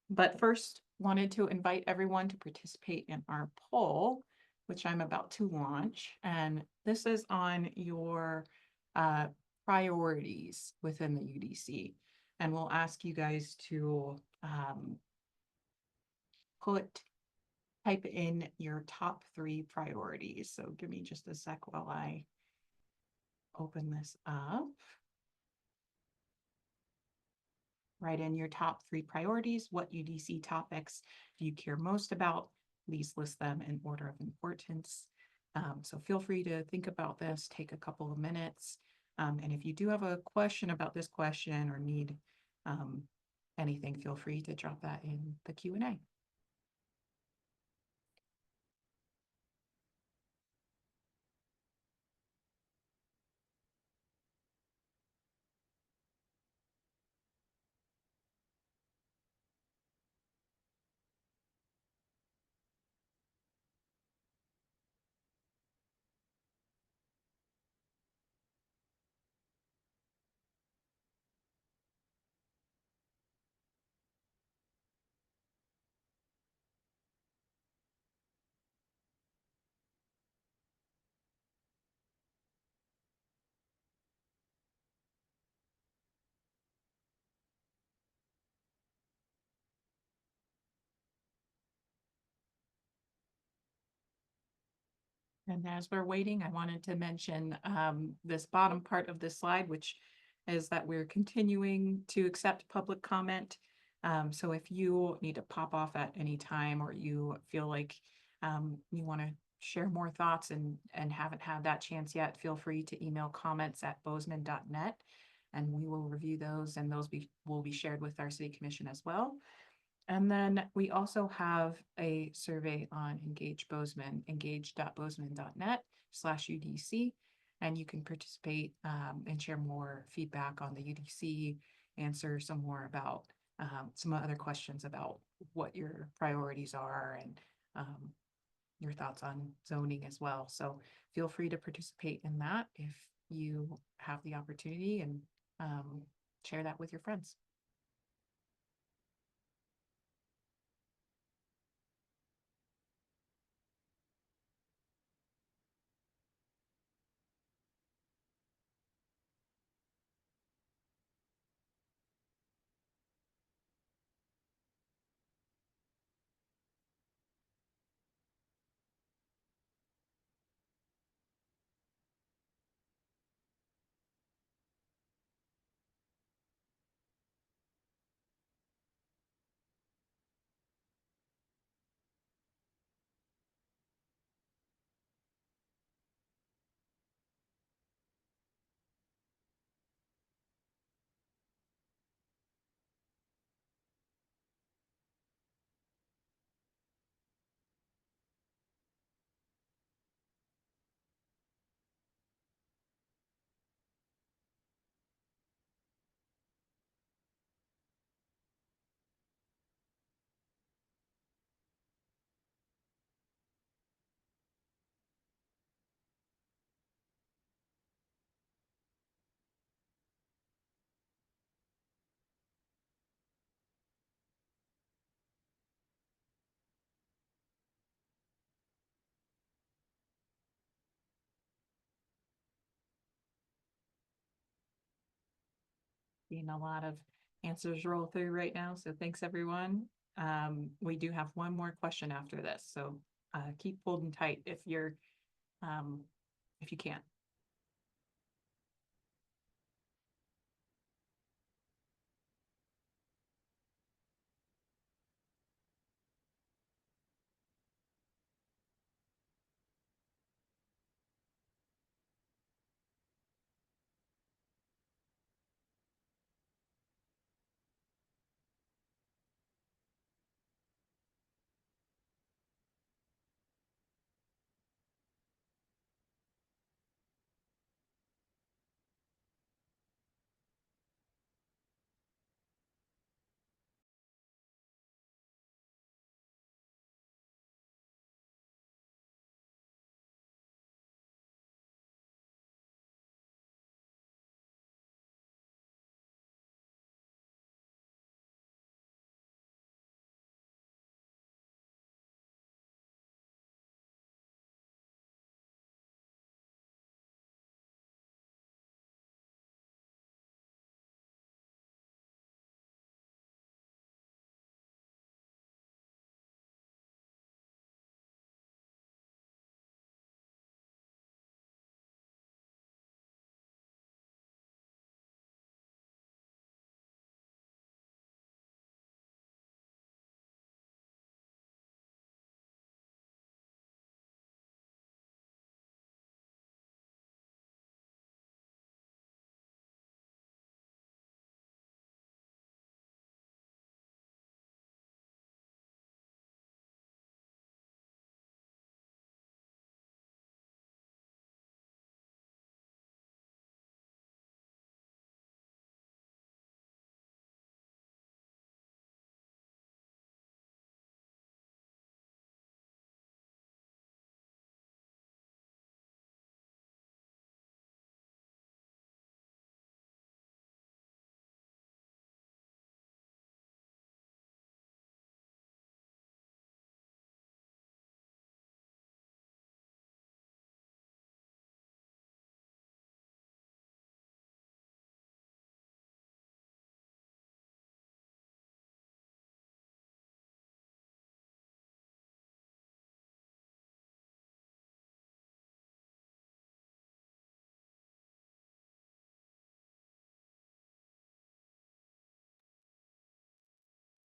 But first, wanted to invite everyone to participate in our poll, which I'm about to launch. And this is on your priorities within the UDC. And we'll ask you guys to type in your top 3 priorities. So give me just a sec while I open this up. Write in your top 3 priorities. What UDC topics do you care most about? Please list them in order of importance. So feel free to think about this, take a couple of minutes. And if you do have a question about this question or need anything, feel free to drop that in the Q&A. And as we're waiting, I wanted to mention this bottom part of this slide, which is that we're continuing to accept public comment. So if you need to pop off at any time or you feel like you want to share more thoughts and haven't had that chance yet, feel free to email comments@bozeman.net and we will review those, and those will be shared with our city commission as well. And then we also have a survey on Engage Bozeman, engage.bozeman.net/UDC. And you can participate and share more feedback on the UDC, answer some more about some other questions about what your priorities are and your thoughts on zoning as well. So feel free to participate in that if you have the opportunity, and share that with your friends. seeing a lot of answers roll through right now, so thanks everyone. We do have one more question after this, so keep holding tight if you can.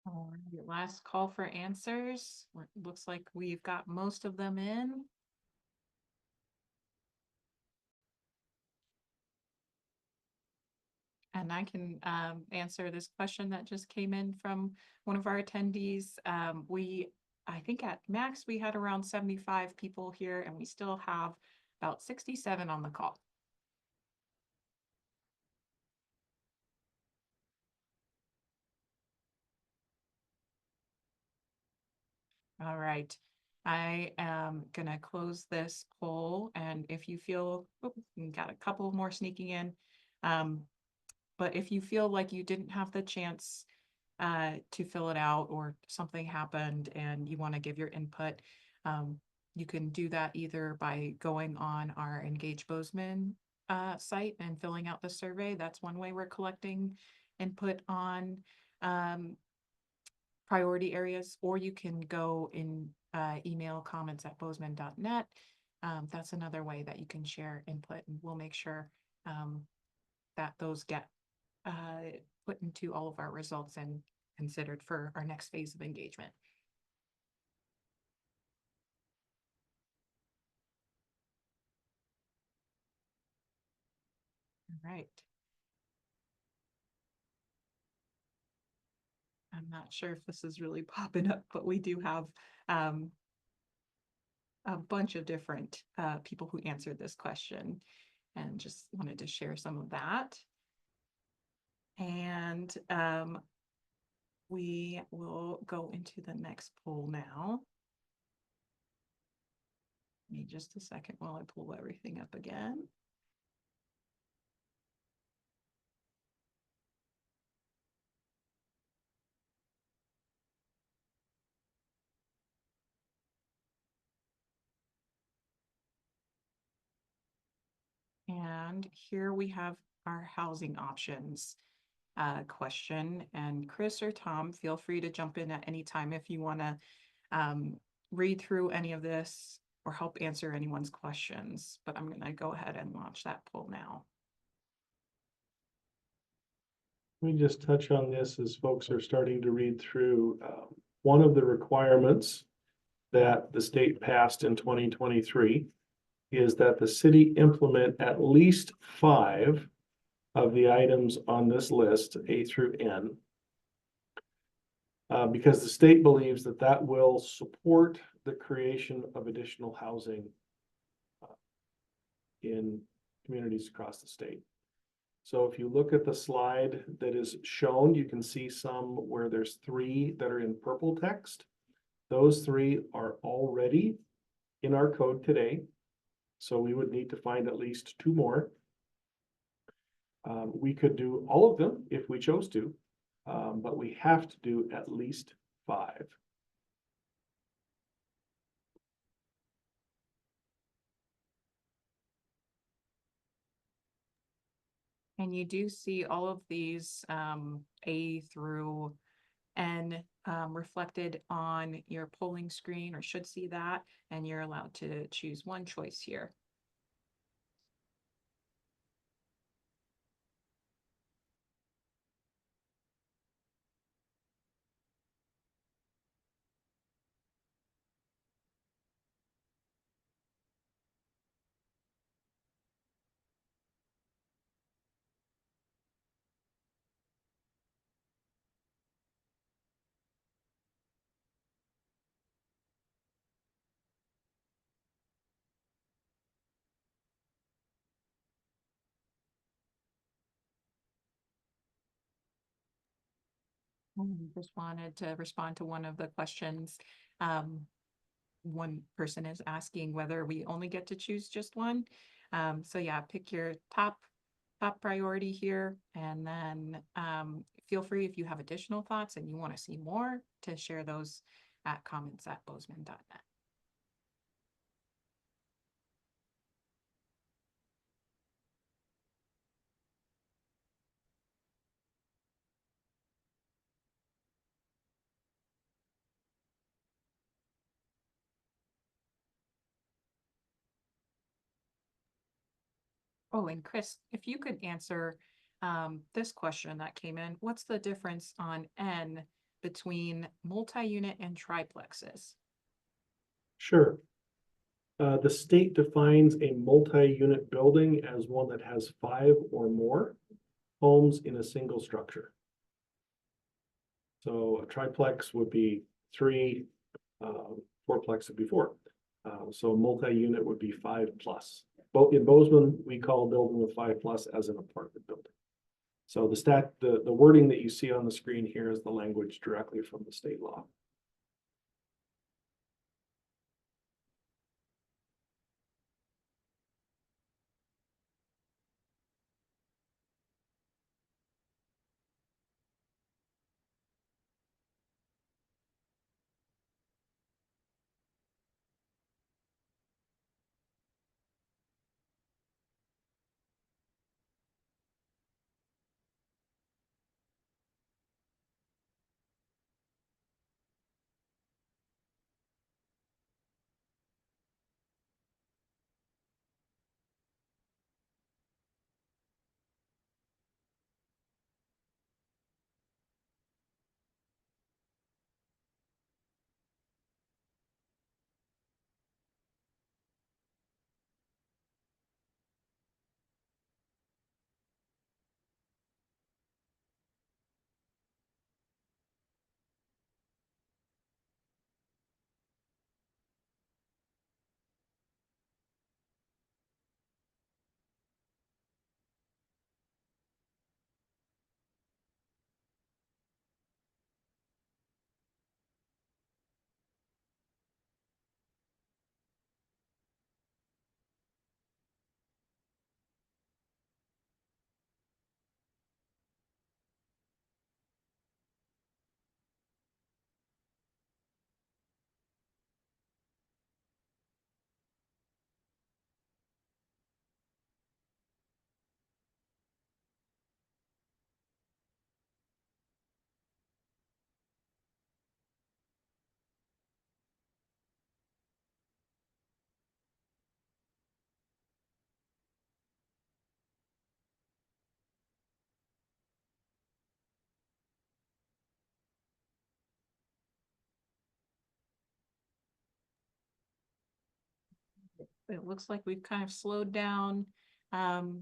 All right, last call for answers. Looks like we've got most of them in. And I can answer this question that just came in from one of our attendees. I think at max, we had around 75 people here, and we still have about 67 on the call. All right. I am gonna close this poll, and if you feel, we got a couple more sneaking in. But if you feel like you didn't have the chance to fill it out, or something happened and you want to give your input, you can do that either by going on our Engage Bozeman site and filling out the survey. That's one way we're collecting input on priority areas, or you can go in email comments@bozeman.net. That's another way that you can share input, and we'll make sure that those get put into all of our results and considered for our next phase of engagement. All right. I'm not sure if this is really popping up, but we do have a bunch of different people who answered this question, and just wanted to share some of that. And we will go into the next poll now. Give me just a second while I pull everything up again. And here we have our housing options. question. And Chris or Tom, feel free to jump in at any time if you want to read through any of this or help answer anyone's questions. But I'm going to go ahead and launch that poll now. Let me just touch on this as folks are starting to read through. One of the requirements that the state passed in 2023 is that the city implement at least 5 of the items on this list, A through N, because the state believes that that will support the creation of additional housing in communities across the state. So if you look at the slide that is shown, you can see some where there's 3 that are in purple text. Those 3 are already in our code today. So we would need to find at least 2 more. We could do all of them if we chose to, but we have to do at least 5. And you do see all of these A through N reflected on your polling screen, or should see that, and you're allowed to choose one choice here. Just wanted to respond to one of the questions. One person is asking whether we only get to choose just one. So yeah, pick your top priority here, and then feel free if you have additional thoughts and you want to see more to share those at comments@bozeman.net. Oh, and Chris, if you could answer this question that came in, what's the difference on N between multi-unit and triplexes? Sure. The state defines a multi-unit building as one that has 5 or more homes in a single structure. So a triplex would be 3, fourplex would be 4. So a multi-unit would be 5+. But in Bozeman, we call a building with 5+ as an apartment building. So the wording that you see on the screen here is the language directly from the state law. it looks like we've kind of slowed down. I'll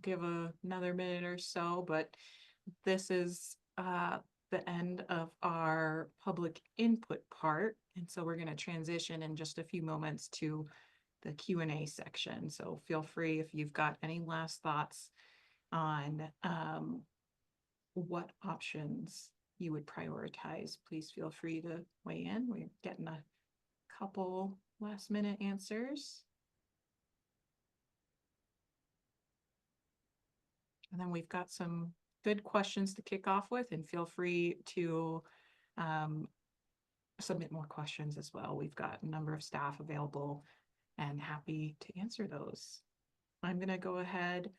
give another minute or so, but this is the end of our public input part. And so we're going to transition in just a few moments to the Q&A section. So feel free if you've got any last thoughts on what options you would prioritize, please feel free to weigh in. We're getting a couple last minute answers. And then we've got some good questions to kick off with, and feel free to submit more questions as well. We've got a number of staff available and happy to answer those. I'm going to go ahead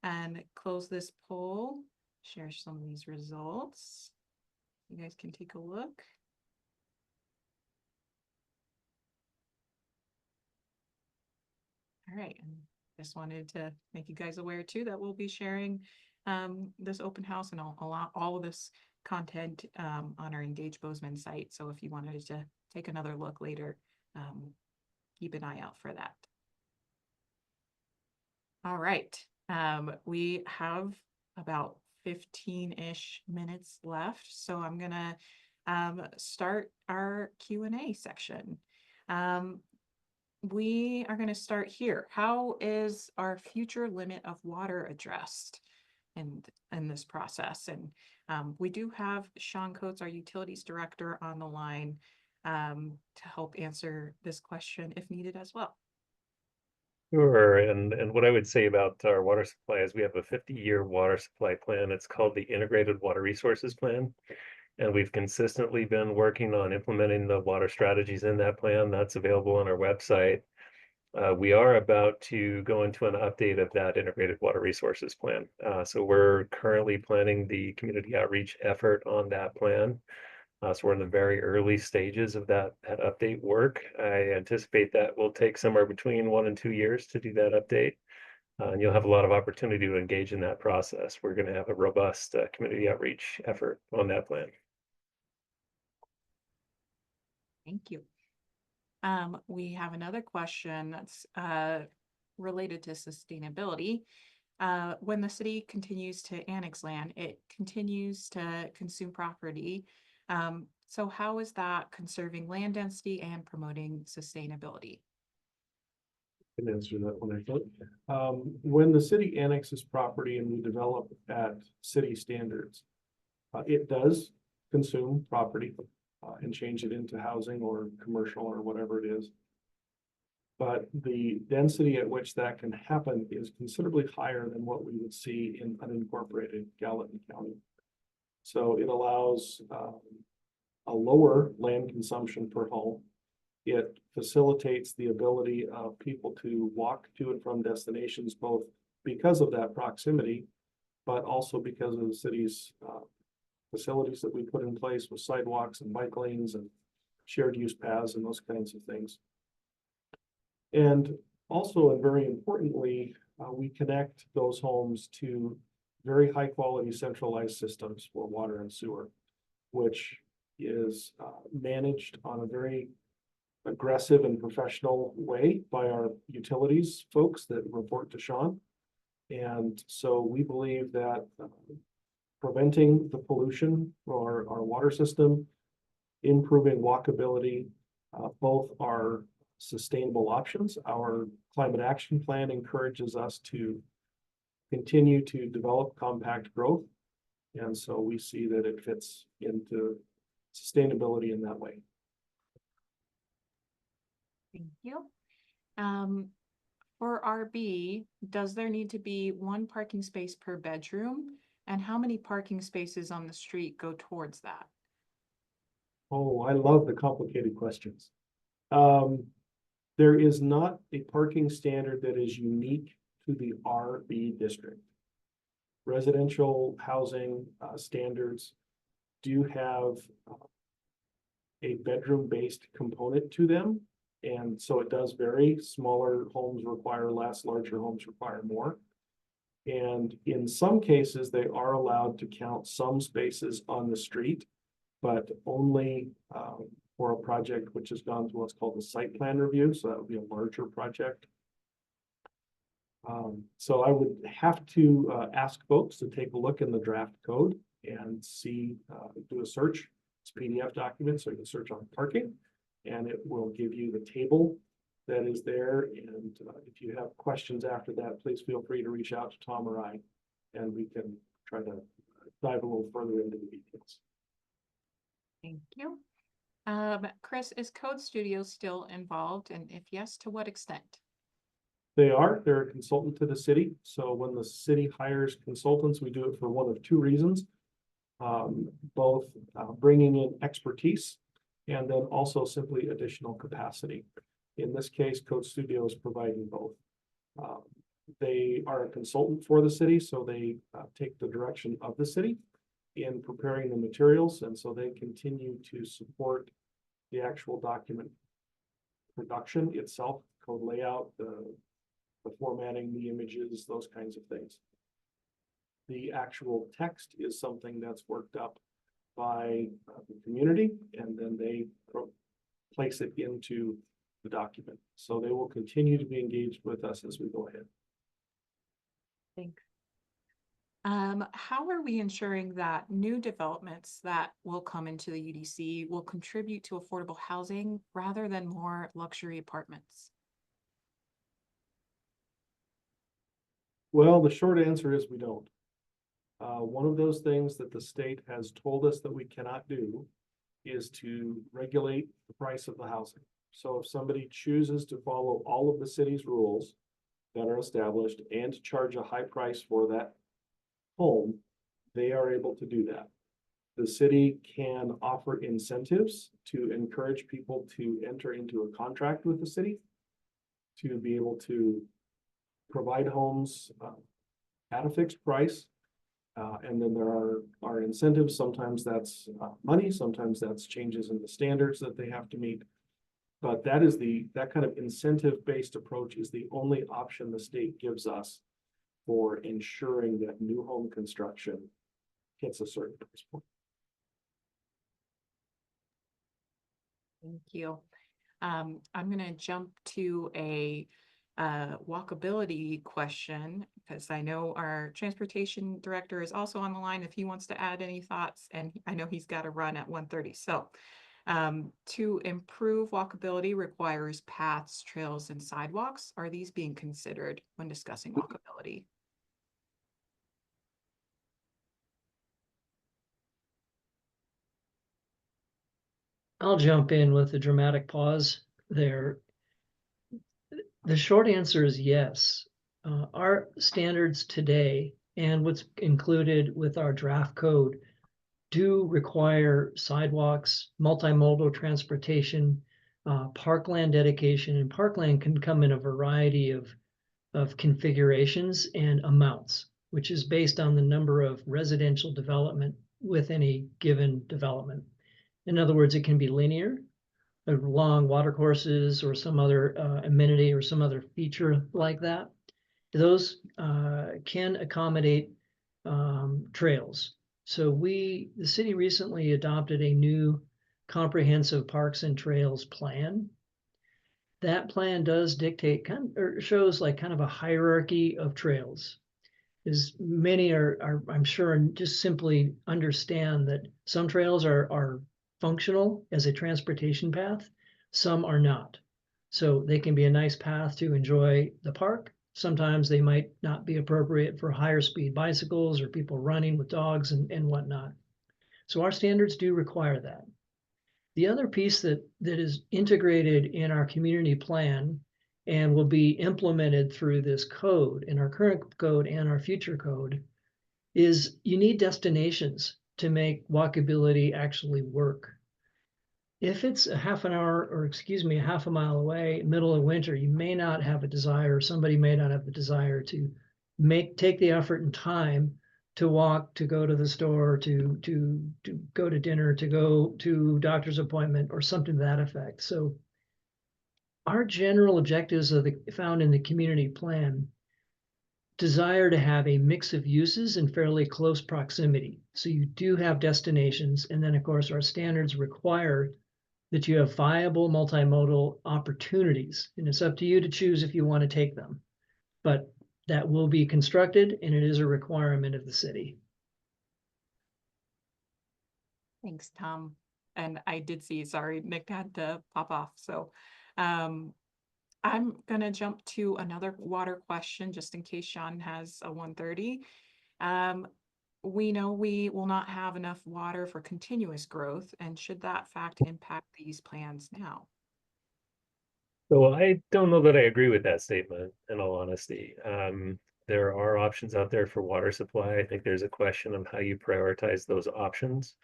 and close this poll, share some of these results. You guys can take a look. All right, and just wanted to make you guys aware too that we'll be sharing this open house and all of this content on our Engage Bozeman site. So if you wanted to take another look later, keep an eye out for that. All right, we have about 15-ish minutes left, so I'm gonna start our Q&A section. We are going to start here. How is our future limit of water addressed in this process? And we do have Sean Coates, our utilities director, on the line to help answer this question if needed as well. Sure, and what I would say about our water supply is we have a 50-year water supply plan. It's called the Integrated Water Resources Plan. And we've consistently been working on implementing the water strategies in that plan. That's available on our website. We are about to go into an update of that Integrated Water Resources Plan. So we're currently planning the community outreach effort on that plan. So we're in the very early stages of that update work. I anticipate that will take somewhere between 1 and 2 years to do that update. And you'll have a lot of opportunity to engage in that process. We're going to have a robust community outreach effort on that plan. Thank you. We have another question that's related to sustainability. When the city continues to annex land, it continues to consume property. So how is that conserving land density and promoting sustainability? I can answer that one, I think. When the city annexes property and we develop at city standards, it does consume property and change it into housing or commercial or whatever it is. But the density at which that can happen is considerably higher than what we would see in unincorporated Gallatin County. So it allows a lower land consumption per home. It facilitates the ability of people to walk to and from destinations, both because of that proximity, but also because of the city's facilities that we put in place with sidewalks and bike lanes and shared use paths and those kinds of things. And also, and very importantly, we connect those homes to very high quality centralized systems for water and sewer, which is managed on a very aggressive and professional way by our utilities folks that report to Sean. And so we believe that preventing the pollution for our water system, improving walkability, both are sustainable options. Our climate action plan encourages us to continue to develop compact growth. And so we see that it fits into sustainability in that way. Thank you. For RB, does there need to be one parking space per bedroom? And how many parking spaces on the street go towards that? Oh, I love the complicated questions. There is not a parking standard that is unique to the RB district. Residential housing standards do have a bedroom-based component to them. And so it does vary. Smaller homes require less, larger homes require more. And in some cases, they are allowed to count some spaces on the street, but only for a project which has gone through what's called the site plan review, so that would be a larger project. So I would have to ask folks to take a look in the draft code and see, do a search. It's a PDF document, so you can search on parking, and it will give you the table that is there. And if you have questions after that, please feel free to reach out to Tom or I, and we can try to dive a little further into the details. Thank you. Chris, is Code Studio still involved? And if yes, to what extent? They're a consultant to the city. So when the city hires consultants, we do it for one of two reasons. Both bringing in expertise and then also simply additional capacity. In this case, Code Studio is providing both. They are a consultant for the city, so they take the direction of the city in preparing the materials, and so they continue to support the actual document production itself, code layout, the formatting, the images, those kinds of things. The actual text is something that's worked up by the community, and then they place it into the document. So they will continue to be engaged with us as we go ahead. Thanks. How are we ensuring that new developments that will come into the UDC will contribute to affordable housing rather than more luxury apartments? Well, the short answer is we don't. One of those things that the state has told us that we cannot do is to regulate the price of the housing. So if somebody chooses to follow all of the city's rules that are established and charge a high price for that home, they are able to do that. The city can offer incentives to encourage people to enter into a contract with the city to be able to provide homes at a fixed price. And then there are incentives. Sometimes that's money, sometimes that's changes in the standards that they have to meet. But that kind of incentive-based approach is the only option the state gives us for ensuring that new home construction hits a certain price point. Thank you. I'm going to jump to a walkability question because I know our transportation director is also on the line if he wants to add any thoughts, and I know he's got to run at 1:30. So to improve walkability requires paths, trails, and sidewalks. Are these being considered when discussing walkability? I'll jump in with a dramatic pause there. The short answer is yes. Our standards today and what's included with our draft code do require sidewalks, multimodal transportation, parkland dedication, and parkland can come in a variety of configurations and amounts, which is based on the number of residential development with any given development. In other words, it can be linear, long water courses or some other amenity or some other feature like that. Those can accommodate trails. So the city recently adopted a new comprehensive parks and trails plan. That plan does dictate or shows like kind of a hierarchy of trails. As many are I'm sure just simply understand that some trails are functional as a transportation path, some are not. So they can be a nice path to enjoy the park. Sometimes they might not be appropriate for higher speed bicycles or people running with dogs and whatnot. So our standards do require that. The other piece that is integrated in our community plan and will be implemented through this code, in our current code and our future code, is you need destinations to make walkability actually work. If it's a half an hour, or excuse me, a half a mile away, middle of winter, you may not have a desire, somebody may not have the desire to take the effort and time to walk, to go to the store, to go to dinner, to go to doctor's appointment, or something to that effect. So our general objectives are found in the community plan desire to have a mix of uses in fairly close proximity. So you do have destinations, and then of course our standards require that you have viable multimodal opportunities, and it's up to you to choose if you want to take them. But that will be constructed, and it is a requirement of the city. Thanks, Tom. And I did see, sorry, Nick had to pop off. So I'm gonna jump to another water question just in case Sean has a 1:30. We know we will not have enough water for continuous growth, and should that fact impact these plans now? So I don't know that I agree with that statement, in all honesty. There are options out there for water supply. I think there's a question of how you prioritize those options.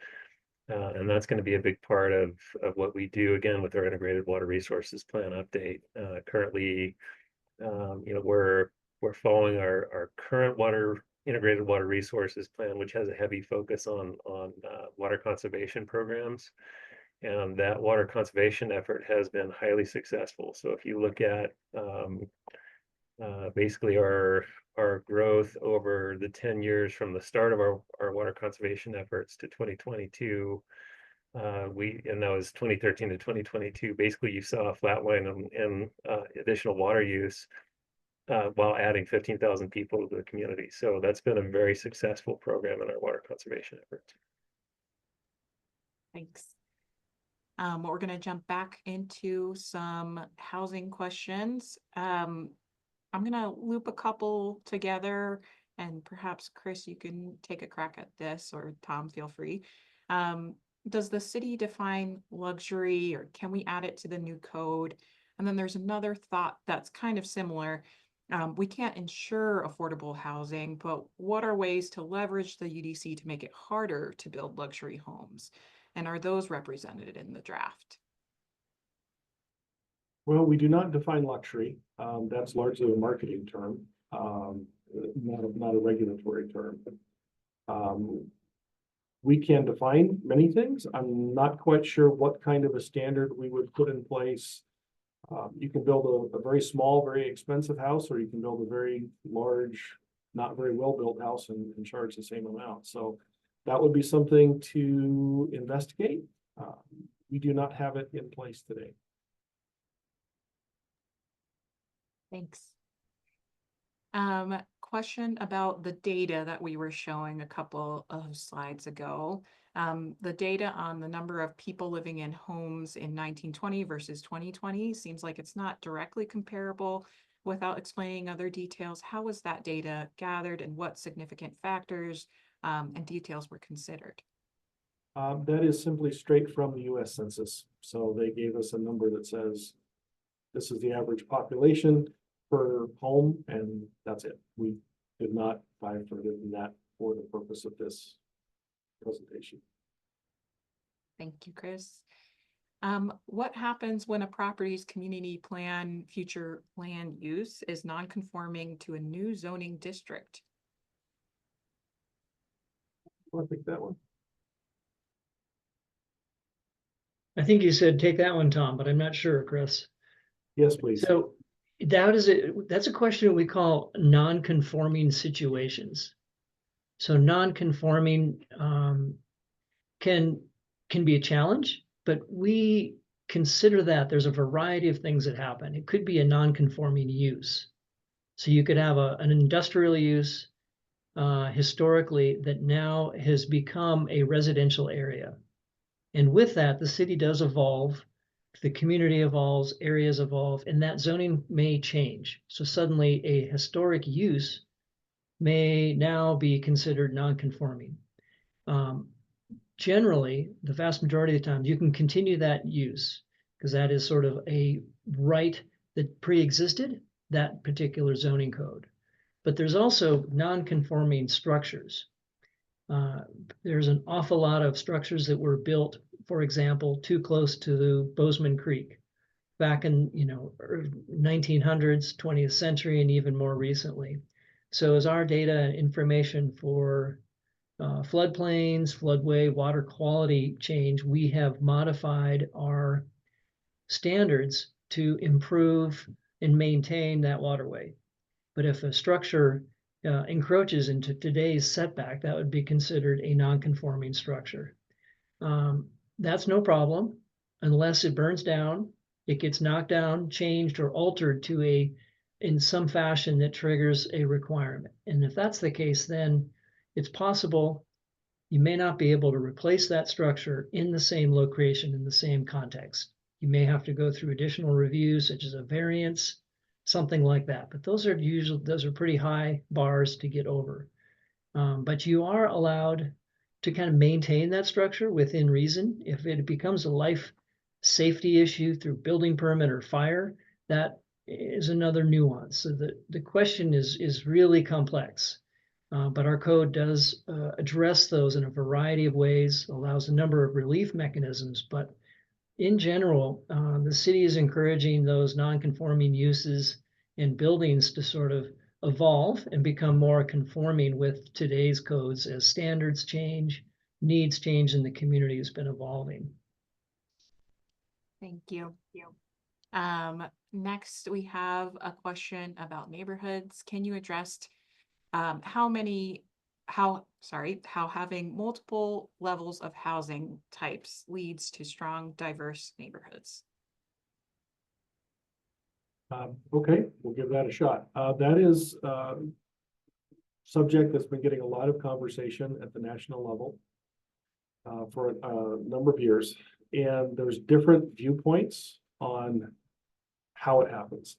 And that's going to be a big part of what we do again with our integrated water resources plan update. Currently, we're following our current integrated water resources plan, which has a heavy focus on water conservation programs. And that water conservation effort has been highly successful. So if you look at basically our growth over the 10 years from the start of our water conservation efforts to 2022, and that was 2013 to 2022, basically you saw a flat line in additional water use while adding 15,000 people to the community. So that's been a very successful program in our water conservation efforts. Thanks. We're going to jump back into some housing questions. I'm going to loop a couple together, and perhaps Chris, you can take a crack at this, or Tom, feel free. Does the city define luxury, or can we add it to the new code? And then there's another thought that's kind of similar. We can't ensure affordable housing, but what are ways to leverage the UDC to make it harder to build luxury homes? And are those represented in the draft? Well, we do not define luxury. That's largely a marketing term, not a regulatory term. We can define many things. I'm not quite sure what kind of a standard we would put in place. You can build a very small, very expensive house, or you can build a very large, not very well-built house and charge the same amount. So that would be something to investigate. We do not have it in place today. Thanks. Question about the data that we were showing a couple of slides ago. The data on the number of people living in homes in 1920 versus 2020 seems like it's not directly comparable. Without explaining other details, how was that data gathered and what significant factors and details were considered? That is simply straight from the US Census. So they gave us a number that says this is the average population per home, and that's it. We did not dive further than that for the purpose of this presentation. Thank you, Chris. What happens when a property's community plan future land use is non-conforming to a new zoning district? I'll take that one. I think you said take that one, Tom, but I'm not sure, Chris. Yes, please. So that's a question we call non-conforming situations. So non-conforming can be a challenge, but we consider that there's a variety of things that happen. It could be a non-conforming use. So you could have an industrial use historically that now has become a residential area. And with that, the city does evolve, the community evolves, areas evolve, and that zoning may change. So suddenly a historic use may now be considered non-conforming. Generally, the vast majority of the time, you can continue that use because that is sort of a right that pre-existed that particular zoning code. But there's also non-conforming structures. There's an awful lot of structures that were built, for example, too close to the Bozeman Creek back in 1900s, 20th century, and even more recently. So as our data and information for floodplains, floodway, water quality change, we have modified our standards to improve and maintain that waterway. But if a structure encroaches into today's setback, that would be considered a non-conforming structure. That's no problem. unless it burns down, it gets knocked down, changed, or altered to in some fashion that triggers a requirement. And if that's the case, then it's possible you may not be able to replace that structure in the same location, in the same context. You may have to go through additional reviews, such as a variance, something like that. But those are pretty high bars to get over. But you are allowed to kind of maintain that structure within reason. If it becomes a life safety issue through building permit or fire, that is another nuance. So the question is really complex. But our code does address those in a variety of ways, allows a number of relief mechanisms. But in general, the city is encouraging those non-conforming uses in buildings to sort of evolve and become more conforming with today's codes as standards change, needs change, and the community has been evolving. Thank you. Next, we have a question about neighborhoods. Can you address how having multiple levels of housing types leads to strong, diverse neighborhoods? Okay, we'll give that a shot. That is a subject that's been getting a lot of conversation at the national level for a number of years. And there's different viewpoints on how it happens.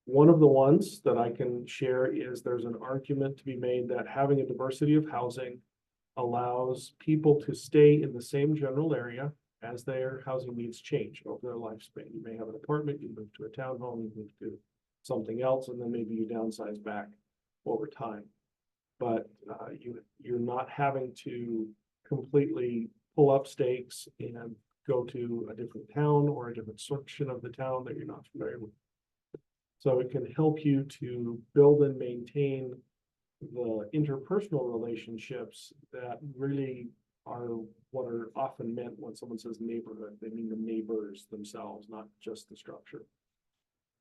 One of the ones that I can share is there's an argument to be made that having a diversity of housing allows people to stay in the same general area as their housing needs change over their lifespan. You may have an apartment, you move to a townhome, you move to something else, and then maybe you downsize back over time. But you're not having to completely pull up stakes and go to a different town or a different section of the town that you're not familiar with. So it can help you to build and maintain the interpersonal relationships that really are what are often meant when someone says neighborhood. They mean the neighbors themselves, not just the structure.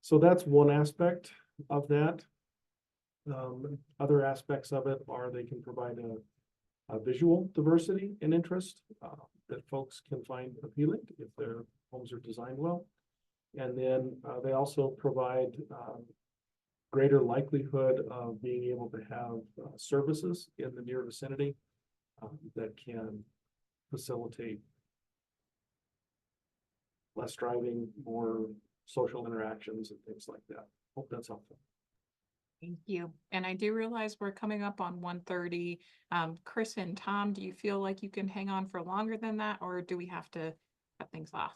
So that's one aspect of that. Other aspects of it are they can provide a visual diversity and interest that folks can find appealing if their homes are designed well. And then they also provide greater likelihood of being able to have services in the near vicinity that can facilitate less driving, more social interactions and things like that. Hope that's helpful. Thank you. And I do realize we're coming up on 1:30. Chris and Tom, do you feel like you can hang on for longer than that, or do we have to cut things off?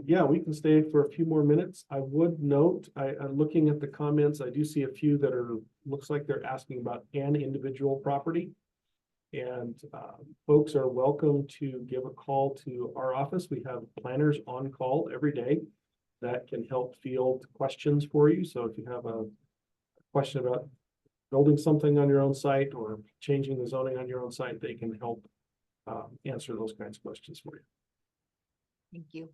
Yeah, we can stay for a few more minutes. I would note, I'm looking at the comments, I do see a few that looks like they're asking about an individual property. And folks are welcome to give a call to our office. We have planners on call every day that can help field questions for you. So if you have a question about building something on your own site or changing the zoning on your own site, they can help answer those kinds of questions for you. Thank you.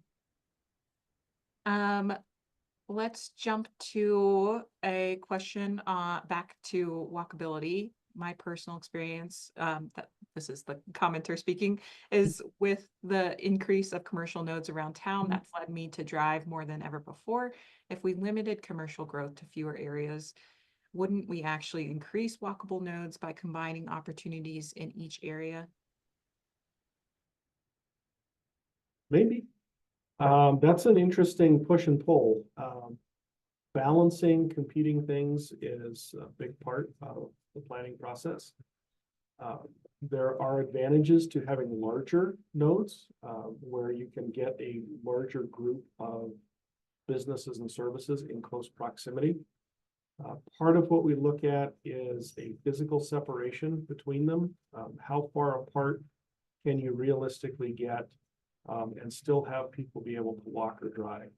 Let's jump to a question back to walkability. My personal experience, that this is the commenter speaking, is with the increase of commercial nodes around town, that's led me to drive more than ever before. If we limited commercial growth to fewer areas, wouldn't we actually increase walkable nodes by combining opportunities in each area? Maybe. That's an interesting push and pull. Balancing competing things is a big part of the planning process. There are advantages to having larger nodes where you can get a larger group of businesses and services in close proximity. Part of what we look at is a physical separation between them. How far apart can you realistically get and still have people be able to walk or drive?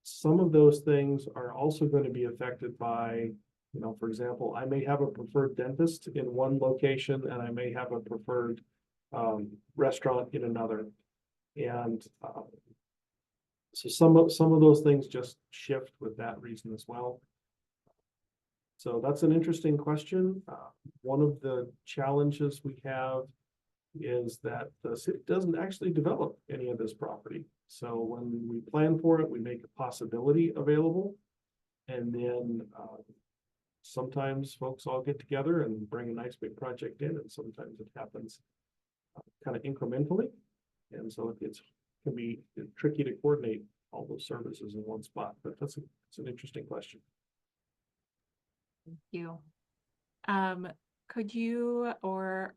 Some of those things are also going to be affected by, for example, I may have a preferred dentist in one location and I may have a preferred restaurant in another. And so some of those things just shift with that reason as well. So that's an interesting question. One of the challenges we have is that the city doesn't actually develop any of this property. So when we plan for it, we make a possibility available. And then sometimes folks all get together and bring a nice big project in, and sometimes it happens kind of incrementally. And so it can be tricky to coordinate all those services in one spot, but it's an interesting question. Thank you. Could you or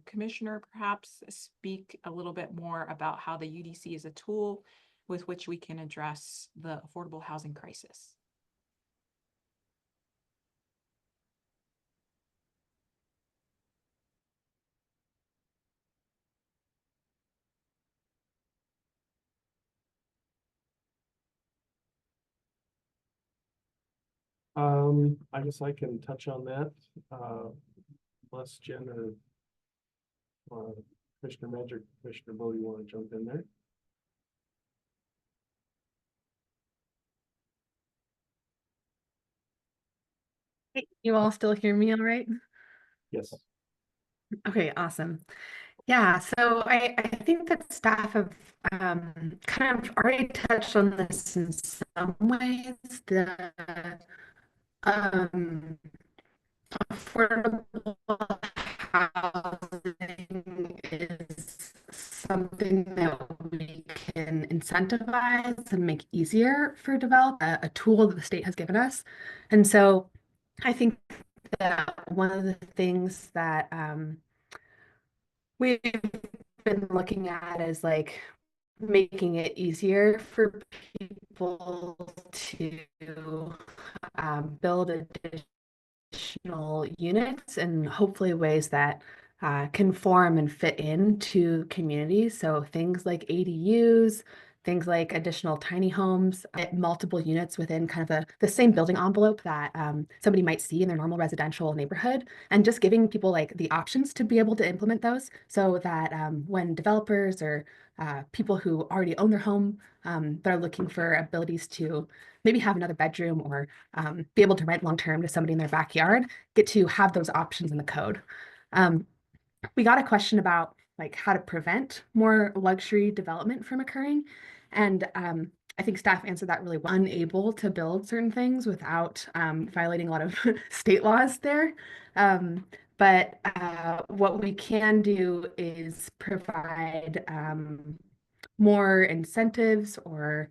Commissioner perhaps speak a little bit more about how the UDC is a tool with which we can address the affordable housing crisis? I guess I can touch on that. Unless Jen or Commissioner Magic, Commissioner Bo, you want to jump in there? Hey, you all still hear me all right? Yes. Okay, awesome. Yeah, so I think that staff have kind of already touched on this in some ways. The um, affordable housing is something that we can incentivize and make easier for develop, a tool that the state has given us. And so I think that one of the things that we've been looking at is like making it easier for people to build additional units and hopefully ways that conform and fit into communities. So things like ADUs, things like additional tiny homes, multiple units within kind of the same building envelope that somebody might see in their normal residential neighborhood, and just giving people like the options to be able to implement those so that when developers or people who already own their home that are looking for abilities to maybe have another bedroom or be able to rent long-term to somebody in their backyard, get to have those options in the code. We got a question about like how to prevent more luxury development from occurring. And I think staff answered that really well. Unable to build certain things without violating a lot of state laws there. But what we can do is provide more incentives or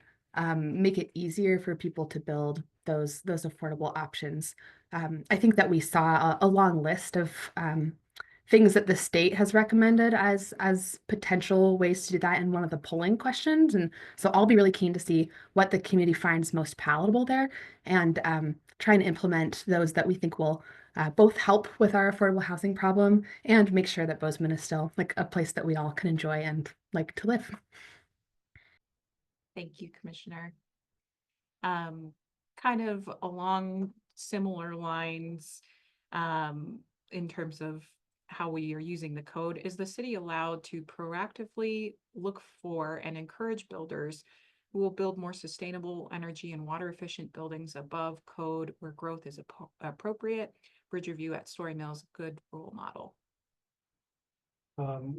make it easier for people to build those affordable options. I think that we saw a long list of things that the state has recommended as potential ways to do that in one of the polling questions. And so I'll be really keen to see what the community finds most palatable there and try and implement those that we think will both help with our affordable housing problem and make sure that Bozeman is still like a place that we all can enjoy and like to live. Thank you, Commissioner. Kind of along similar lines, in terms of how we are using the code, is the city allowed to proactively look for and encourage builders who will build more sustainable energy and water efficient buildings above code where growth is appropriate? Bridge Review at Story Mills, good role model.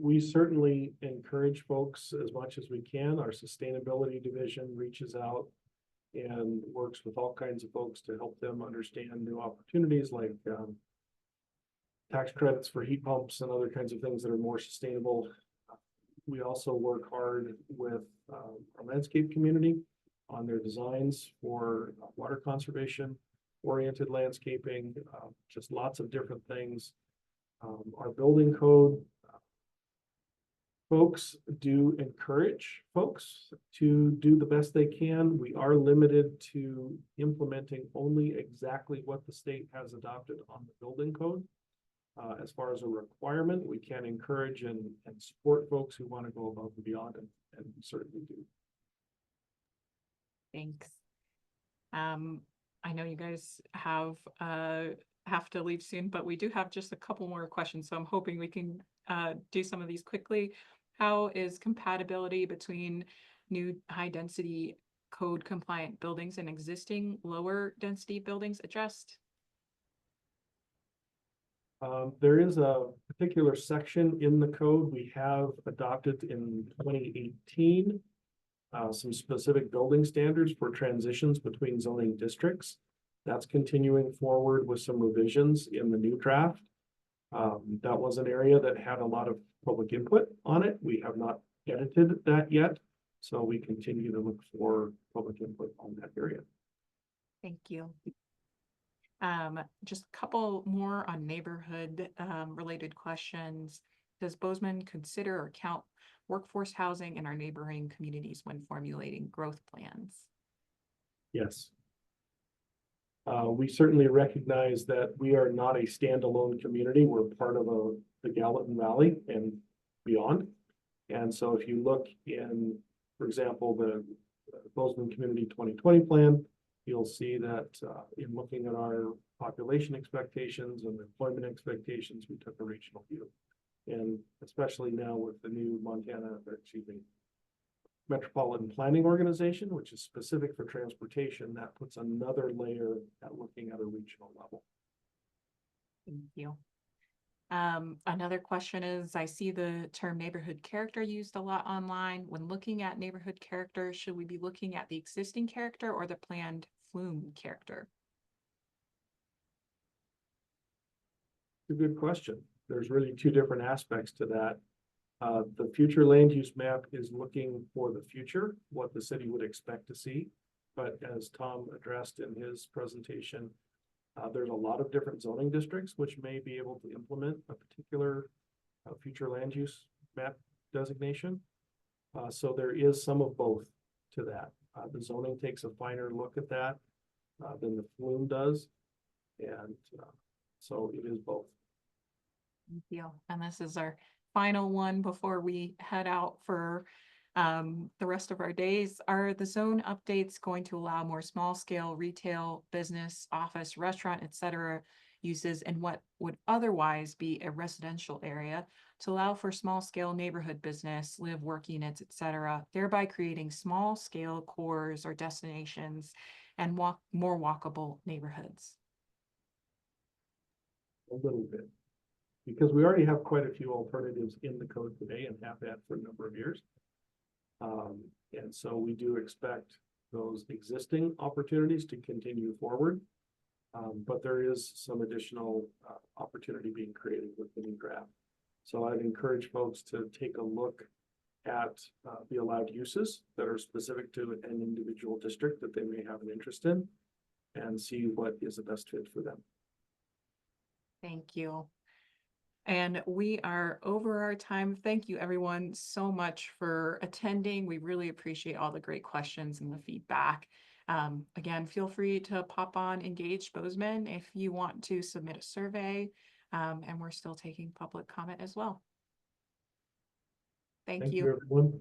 We certainly encourage folks as much as we can. Our sustainability division reaches out and works with all kinds of folks to help them understand new opportunities like tax credits for heat pumps and other kinds of things that are more sustainable. We also work hard with our landscape community on their designs for water conservation oriented landscaping, just lots of different things. Our building code folks do encourage folks to do the best they can. We are limited to implementing only exactly what the state has adopted on the building code. As far as a requirement, we can encourage and support folks who want to go above and beyond, and we certainly do. Thanks. I know you guys have to leave soon, but we do have just a couple more questions, so I'm hoping we can do some of these quickly. How is compatibility between new high density code compliant buildings and existing lower density buildings addressed? There is a particular section in the code we have adopted in 2018. Some specific building standards for transitions between zoning districts. That's continuing forward with some revisions in the new draft. That was an area that had a lot of public input on it. We have not edited that yet, so we continue to look for public input on that area. Thank you. Just a couple more on neighborhood related questions. Does Bozeman consider or count workforce housing in our neighboring communities when formulating growth plans? Yes. We certainly recognize that we are not a standalone community. We're part of the Gallatin Valley and beyond. And so if you look in, for example, the Bozeman Community 2020 plan, you'll see that in looking at our population expectations and employment expectations, we took a regional view. And especially now with the new Metropolitan Planning Organization, which is specific for transportation, that puts another layer at looking at a regional level. Thank you. Another question is, I see the term neighborhood character used a lot online. When looking at neighborhood character, should we be looking at the existing character or the planned flume character? It's a good question. There's really two different aspects to that. The future land use map is looking for the future, what the city would expect to see. But as Tom addressed in his presentation, there's a lot of different zoning districts which may be able to implement a particular future land use map designation. So there is some of both to that. The zoning takes a finer look at that than the flume does. And so it is both. Thank you. And this is our final one before we head out for the rest of our days. Are the zone updates going to allow more small scale retail, business, office, restaurant, etc. uses in what would otherwise be a residential area to allow for small scale neighborhood business, live, work units, etc., thereby creating small scale cores or destinations and more walkable neighborhoods? A little bit. Because we already have quite a few alternatives in the code today and have had for a number of years. And so we do expect those existing opportunities to continue forward. But there is some additional opportunity being created with the new draft. So I'd encourage folks to take a look at the allowed uses that are specific to an individual district that they may have an interest in and see what is the best fit for them. Thank you. And we are over our time. Thank you everyone so much for attending. We really appreciate all the great questions and the feedback. Again, feel free to pop on Engage Bozeman if you want to submit a survey, and we're still taking public comment as well. Thank you. Everyone.